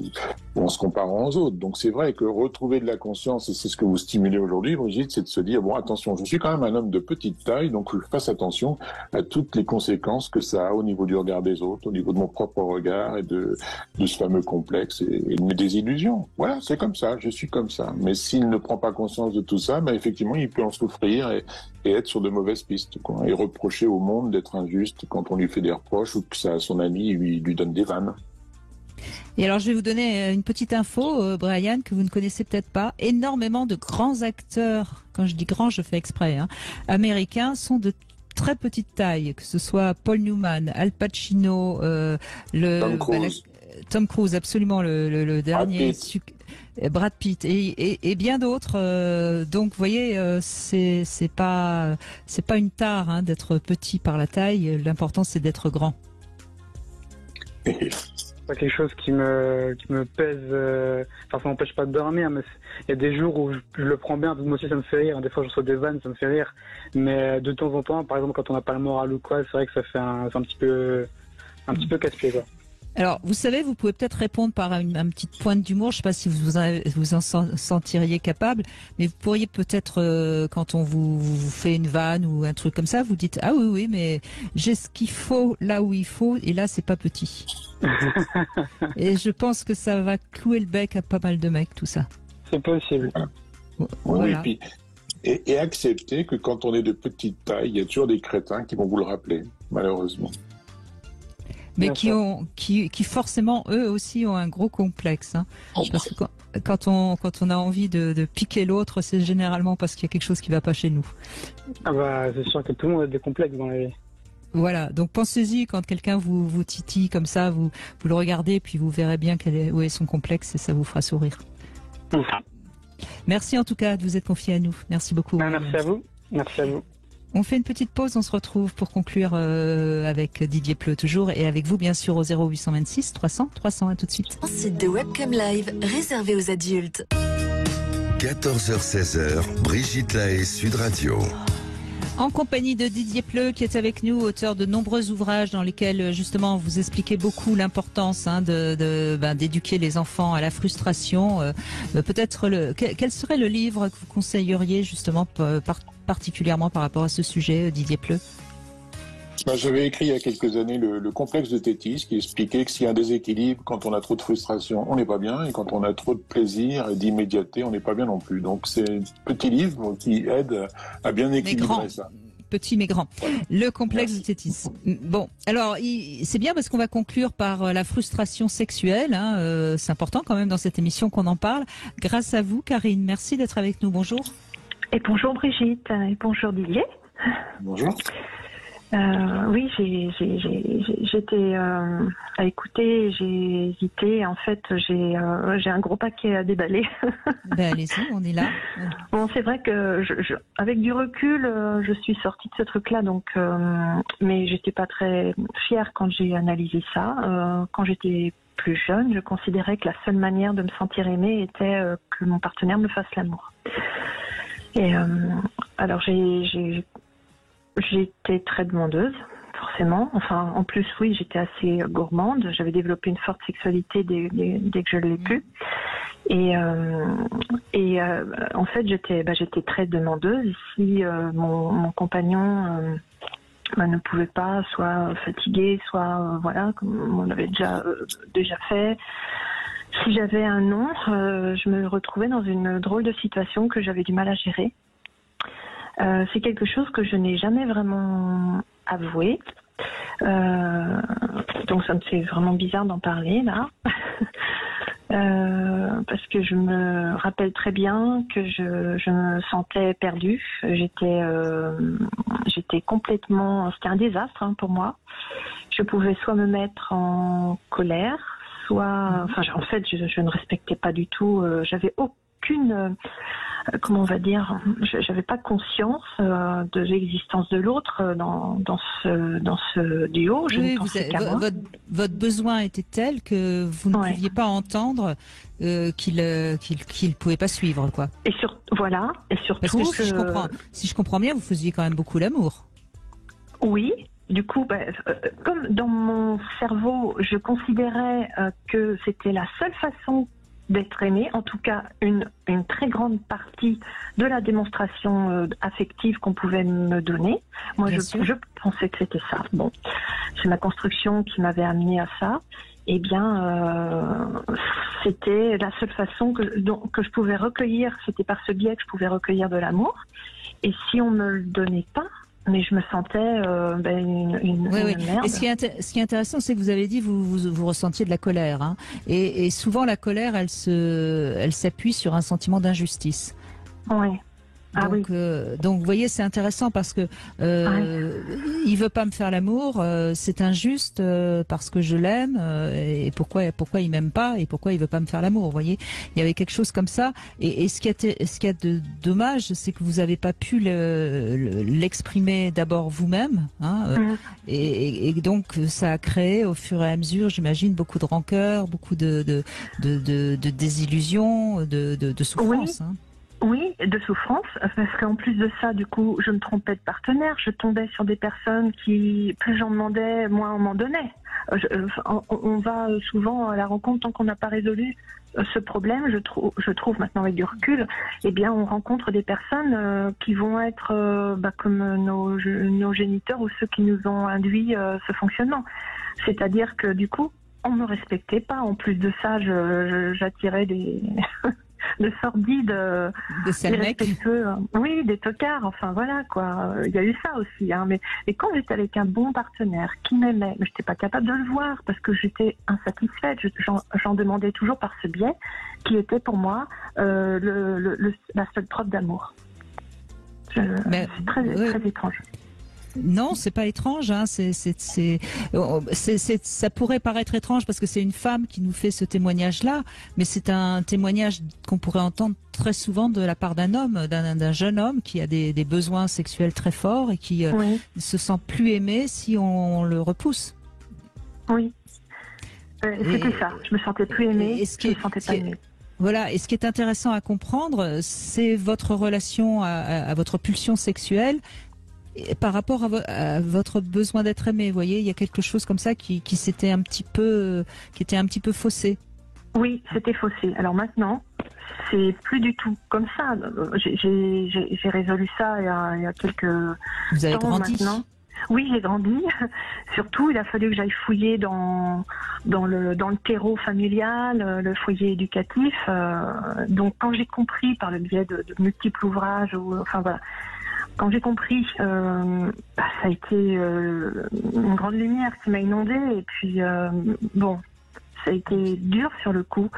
en se comparant aux autres. Donc c'est vrai que retrouver de la conscience, et c'est ce que vous stimulez aujourd'hui, Brigitte, c'est de se dire attention, je suis quand même un homme de petite taille, donc je fasse attention à toutes les conséquences que ça a au niveau du regard des autres, au niveau de mon propre regard et de ce fameux complexe et de mes désillusions. Voilà, c'est comme ça, je suis comme ça. Mais s'il ne prend pas conscience de tout ça, effectivement, il peut en souffrir et être sur de mauvaises pistes, quoi. Et reprocher au monde d'être injuste quand on lui fait des reproches ou que son ami lui donne des vannes. Et alors, je vais vous donner une petite info, Brian, que vous ne connaissez peut-être pas. Énormément de grands acteurs, quand je dis grands, je fais exprès, américains, sont de très petite taille, que ce soit Paul Newman, Al Pacino, Tom Cruise, absolument, le dernier, Brad Pitt et bien d'autres. Donc, vous voyez, c'est pas une tare d'être petit par la taille. L'important, c'est d'être grand. C'est pas quelque chose qui me pèse. Ça m'empêche pas de dormir, mais il y a des jours où je le prends bien. Moi aussi, ça me fait rire. Des fois, je reçois des vannes, ça me fait rire. Mais de temps en temps, par exemple, quand on n'a pas le moral ou quoi, c'est vrai que ça fait un petit peu casse-pied, quoi. Alors, vous savez, vous pouvez peut-être répondre par une petite pointe d'humour. Je ne sais pas si vous en sentiriez capable, mais vous pourriez peut-être, quand on vous fait une vanne ou un truc comme ça, vous dites « Ah oui, mais j'ai ce qu'il faut là où il faut, et là, c'est pas petit. » Et je pense que ça va clouer le bec à pas mal de mecs, tout ça. C'est possible. Voilà. Oui, et accepter que quand on est de petite taille, il y a toujours des crétins qui vont vous le rappeler, malheureusement. Mais qui forcément, eux aussi, ont un gros complexe. Parce que quand on a envie de piquer l'autre, c'est généralement parce qu'il y a quelque chose qui ne va pas chez nous. C'est sûr que tout le monde a des complexes dans la vie. Voilà, donc pensez-y quand quelqu'un vous titille comme ça, vous le regardez, puis vous verrez bien où est son complexe et ça vous fera sourire. Merci en tout cas de vous être confié à nous. Merci beaucoup. Merci à vous. Merci à vous. On fait une petite pause, on se retrouve pour conclure avec Didier Pleu toujours et avec vous bien sûr au 0826 300 300. À tout de suite. Un site de Webcam Live réservé aux adultes. 14h-16h, Brigitte Lahaie, Sud Radio. En compagnie de Didier Pleu qui est avec nous, auteur de nombreux ouvrages dans lesquels justement vous expliquez beaucoup l'importance d'éduquer les enfants à la frustration. Peut-être quel serait le livre que vous conseilleriez justement particulièrement par rapport à ce sujet, Didier Pleu? J'avais écrit il y a quelques années le complexe de Tétis qui expliquait que s'il y a un déséquilibre, quand on a trop de frustration, on n'est pas bien, et quand on a trop de plaisir et d'immédiateté, on n'est pas bien non plus. Donc c'est un petit livre qui aide à bien équilibrer ça. Petit mais grand. Le complexe de Tétis. Bon, alors c'est bien parce qu'on va conclure par la frustration sexuelle. C'est important quand même dans cette émission qu'on en parle. Grâce à vous, Karine. Merci d'être avec nous. Bonjour. Et bonjour Brigitte. Et bonjour Didier. Bonjour. Oui, j'étais à écouter, j'ai hésité. En fait, j'ai un gros paquet à déballer. Allez-y, on est là. Bon, c'est vrai que avec du recul, je suis sortie de ce truc-là, donc, mais j'étais pas très fière quand j'ai analysé ça. Quand j'étais plus jeune, je considérais que la seule manière de me sentir aimée était que mon partenaire me fasse l'amour. Et alors j'étais très demandeuse, forcément. Enfin, en plus, oui, j'étais assez gourmande. J'avais développé une forte sexualité dès que je l'ai pu. Et en fait, j'étais très demandeuse. Si mon compagnon ne pouvait pas, soit fatigué, soit voilà, comme on l'avait déjà fait, si j'avais un nom, je me retrouvais dans une drôle de situation que j'avais du mal à gérer. C'est quelque chose que je n'ai jamais vraiment avoué. Donc ça me fait vraiment bizarre d'en parler là. Parce que je me rappelle très bien que je me sentais perdue. J'étais complètement... C'était un désastre pour moi. Je pouvais soit me mettre en colère, soit... Enfin, en fait, je ne respectais pas du tout... J'avais aucune... comment on va dire, j'avais pas conscience de l'existence de l'autre dans ce duo. Je ne pensais qu'à moi. Votre besoin était tel que vous ne pouviez pas entendre qu'il pouvait pas suivre, quoi. Et voilà, et surtout. Parce que si je comprends bien, vous faisiez quand même beaucoup l'amour. Oui. Du coup, comme dans mon cerveau, je considérais que c'était la seule façon d'être aimé, en tout cas une très grande partie de la démonstration affective qu'on pouvait me donner. Moi, je pensais que c'était ça. Bon, c'est ma construction qui m'avait amené à ça. Eh bien, c'était la seule façon que je pouvais recueillir, c'était par ce biais que je pouvais recueillir de l'amour. Et si on me le donnait pas, mais je me sentais une merde. Et ce qui est intéressant, c'est que vous avez dit vous ressentiez de la colère, hein. Et souvent la colère, elle s'appuie sur un sentiment d'injustice. Oui. Donc vous voyez, c'est intéressant parce que il veut pas me faire l'amour, c'est injuste parce que je l'aime et pourquoi il m'aime pas et pourquoi il veut pas me faire l'amour. Vous voyez, il y avait quelque chose comme ça. Et ce qui a de dommage, c'est que vous avez pas pu l'exprimer d'abord vous-même, hein, et donc ça a créé au fur et à mesure, j'imagine, beaucoup de rancœur, beaucoup de désillusions, de souffrance. Oui. Hein. Oui, de souffrance, parce qu'en plus de ça, du coup, je me trompais de partenaire. Je tombais sur des personnes qui, plus j'en demandais, moins on m'en donnait. On va souvent à la rencontre tant qu'on n'a pas résolu ce problème. Je trouve maintenant avec du recul, eh bien, on rencontre des personnes qui vont être comme nos géniteurs ou ceux qui nous ont induit ce fonctionnement. C'est-à-dire que du coup, on me respectait pas. En plus de ça, j'attirais des le sordide, irrespectueux, oui, des tocards, enfin voilà quoi. Il y a eu ça aussi, hein. Mais quand j'étais avec un bon partenaire qui m'aimait, mais j'étais pas capable de le voir parce que j'étais insatisfaite. J'en demandais toujours par ce biais qui était pour moi la seule preuve d'amour. C'est très étrange. Non, c'est pas étrange, hein. Ça pourrait paraître étrange parce que c'est une femme qui nous fait ce témoignage-là, mais c'est un témoignage qu'on pourrait entendre très souvent de la part d'un homme, d'un jeune homme qui a des besoins sexuels très forts et qui se sent plus aimé si on le repousse. Oui, c'était ça. Je me sentais plus aimée, je me sentais pas aimée. Voilà, et ce qui est intéressant à comprendre, c'est votre relation à votre pulsion sexuelle. Par rapport à votre besoin d'être aimé, vous voyez, il y a quelque chose comme ça qui était un petit peu faussé. Oui, c'était faussé. Alors maintenant, c'est plus du tout comme ça. J'ai résolu ça il y a quelques Vous avez temps grandi. Maintenant. Oui, j'ai grandi. Surtout, il a fallu que j'aille fouiller dans le terreau familial, le foyer éducatif. Donc, quand j'ai compris par le biais de multiples ouvrages, enfin voilà. Quand j'ai compris, ça a été une grande lumière qui m'a inondée. Et puis, ça a été dur sur le coup,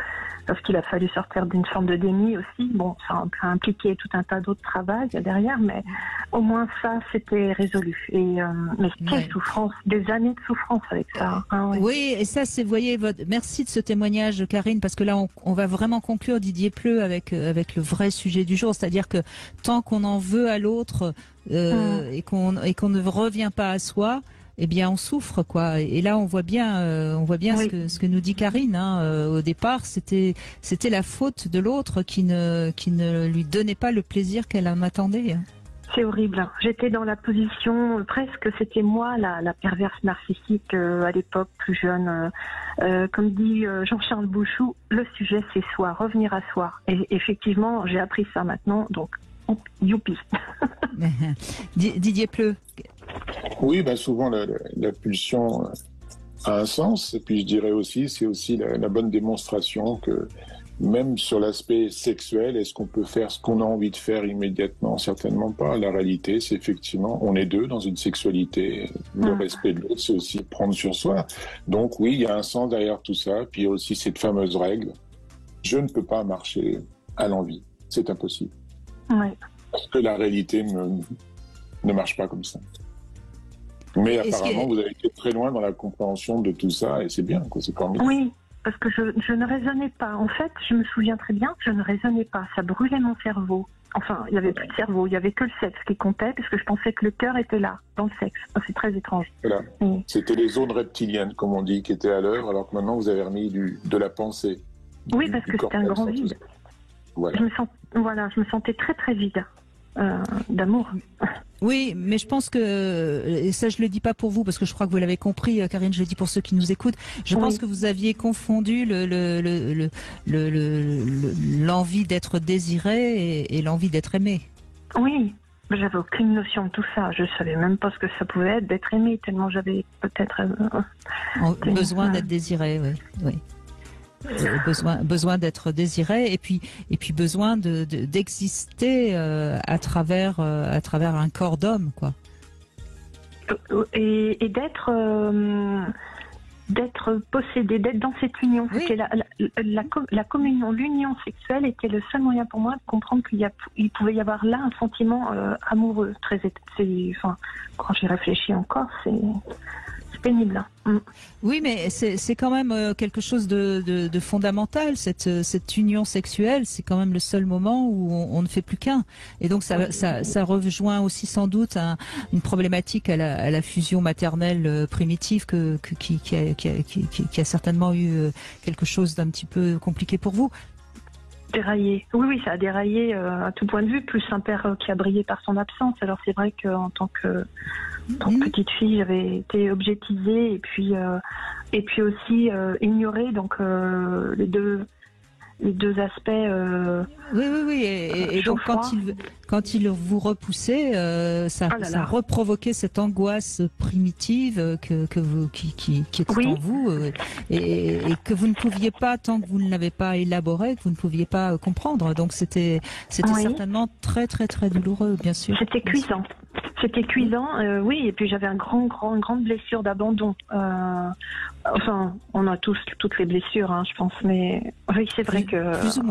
parce qu'il a fallu sortir d'une forme de déni aussi. Bon, ça a impliqué tout un tas d'autres travaux derrière, mais au moins ça, c'était résolu. Et mais quelle souffrance, des années de souffrance avec ça. Hein, Oui, et ça, c'est, vous voyez, merci de ce témoignage, Karine, parce que là, on va vraiment conclure Didier Pleu avec le vrai sujet du jour, c'est-à-dire que tant qu'on en veut à l'autre et qu'on ne revient pas à soi, eh bien, on souffre, quoi. Et là, on voit bien ce que nous dit Karine. Hein. Au départ, c'était la faute de l'autre qui ne lui donnait pas le plaisir qu'elle en attendait. C'est horrible. J'étais dans la position presque, c'était moi la perverse narcissique à l'époque, plus jeune. Comme dit Jean-Charles Bouchou, le sujet c'est soi, revenir à soi. Et effectivement, j'ai appris ça maintenant, donc youpi. Didier Pleu. Oui, souvent la pulsion a un sens. Et puis je dirais aussi, c'est aussi la bonne démonstration que même sur l'aspect sexuel, est-ce qu'on peut faire ce qu'on a envie de faire immédiatement? Certainement pas. La réalité, c'est effectivement, on est deux dans une sexualité. Le respect de l'autre, c'est aussi prendre sur soi. Donc oui, il y a un sens derrière tout ça. Puis il y a aussi cette fameuse règle. Je ne peux pas marcher à l'envie. C'est impossible. Ouais. Parce que la réalité ne marche pas comme ça. Mais apparemment, vous avez été très loin dans la compréhension de tout ça, et c'est bien, quoi. C'est formidable. Oui, parce que je ne raisonnais pas. En fait, je me souviens très bien, je ne raisonnais pas. Ça brûlait mon cerveau. Enfin, il n'y avait plus de cerveau, il n'y avait que le sexe qui comptait, parce que je pensais que le cœur était là, dans le sexe. C'est très étrange. Voilà. Oui. C'était les zones reptiliennes, comme on dit, qui étaient à l'heure, alors que maintenant, vous avez remis de la pensée. Oui, parce que c'était un grand vide. Voilà. Je me sentais très très vide d'amour. Oui, mais je pense que, et ça je le dis pas pour vous parce que je crois que vous l'avez compris, Karine, je le dis pour ceux qui nous écoutent, je pense que vous aviez confondu l'envie d'être désiré et l'envie d'être aimé. Oui, j'avais aucune notion de tout ça, je savais même pas ce que ça pouvait être d'être aimé, tellement j'avais peut-être... besoin d'être désiré, oui. Besoin d'être désiré et puis besoin d'exister à travers un corps d'homme, quoi. Et d'être possédé, d'être dans cette union. Oui. C'était la communion, l'union sexuelle était le seul moyen pour moi de comprendre qu'il pouvait y avoir là un sentiment amoureux. Quand j'y réfléchis encore, c'est pénible. Oui, mais c'est quand même quelque chose de fondamental. Cette union sexuelle, c'est quand même le seul moment où on ne fait plus qu'un. Et donc ça rejoint aussi sans doute une problématique à la fusion maternelle primitive qui a certainement eu quelque chose d'un petit peu compliqué pour vous. Déraillé. Oui, ça a déraillé à tout point de vue, plus un père qui a brillé par son absence. Alors c'est vrai qu'en tant que petite fille, j'avais été objectisée et puis aussi ignorée. Donc les deux aspects. Oui. Et donc quand il vous repoussait, ça reprovoquait cette angoisse primitive qui était en vous et que vous ne pouviez pas, tant que vous ne l'avez pas élaboré, que vous ne pouviez pas comprendre. Donc c'était certainement très très très douloureux, bien sûr. C'était cuisant. C'était cuisant, oui, et puis j'avais une grande blessure d'abandon. Enfin, on a tous toutes les blessures, je pense, mais oui, c'est vrai que... Plus ou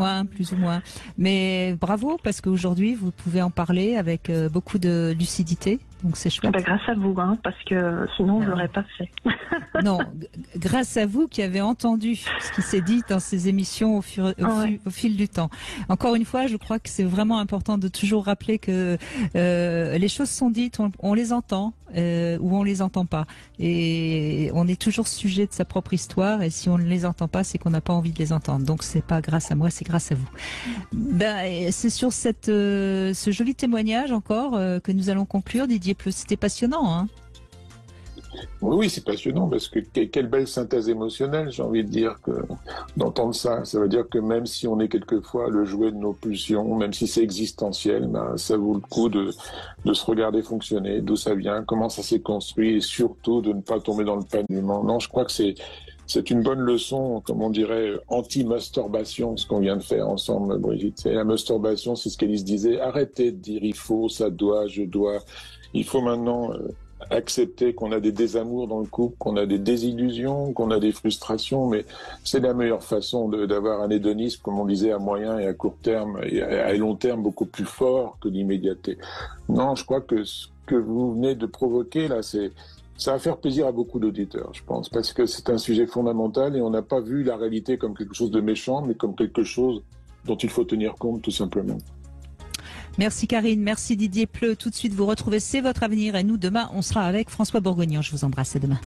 moins. Mais bravo, parce qu'aujourd'hui, vous pouvez en parler avec beaucoup de lucidité, donc c'est chouette. Grâce à vous, parce que sinon, je l'aurais pas fait. Non, grâce à vous qui avez entendu ce qui s'est dit dans ces émissions au fil du temps. Encore une fois, je crois que c'est vraiment important de toujours rappeler que les choses sont dites, on les entend ou on les entend pas. Et on est toujours sujet de sa propre histoire, et si on ne les entend pas, c'est qu'on n'a pas envie de les entendre. Donc c'est pas grâce à moi, c'est grâce à vous. C'est sur ce joli témoignage encore que nous allons conclure. Didier Pleu, c'était passionnant, Oui, c'est passionnant parce que quelle belle synthèse émotionnelle, j'ai envie de dire, d'entendre ça. Ça veut dire que même si on est quelquefois le jouet de nos pulsions, même si c'est existentiel, ça vaut le coup de se regarder fonctionner, d'où ça vient, comment ça s'est construit, et surtout de ne pas tomber dans le paniquement. Non, je crois que c'est une bonne leçon, comme on dirait, anti-masturbation, ce qu'on vient de faire ensemble, Brigitte. La masturbation, c'est ce qu'Élise disait. Arrêtez de dire il faut, ça doit, je dois. Il faut maintenant accepter qu'on a des désamours dans le couple, qu'on a des désillusions, qu'on a des frustrations, mais c'est la meilleure façon d'avoir un hédonisme, comme on disait, à moyen et à court terme, et à long terme beaucoup plus fort que l'immédiateté. Non, je crois que ce que vous venez de provoquer là, ça va faire plaisir à beaucoup d'auditeurs, je pense, parce que c'est un sujet fondamental et on n'a pas vu la réalité comme quelque chose de méchant, mais comme quelque chose dont il faut tenir compte tout simplement. Merci Karine, merci Didier Pleu. Tout de suite, vous retrouvez C'est votre avenir et nous, demain, on sera avec François Bourgognon. Je vous embrasse, à demain.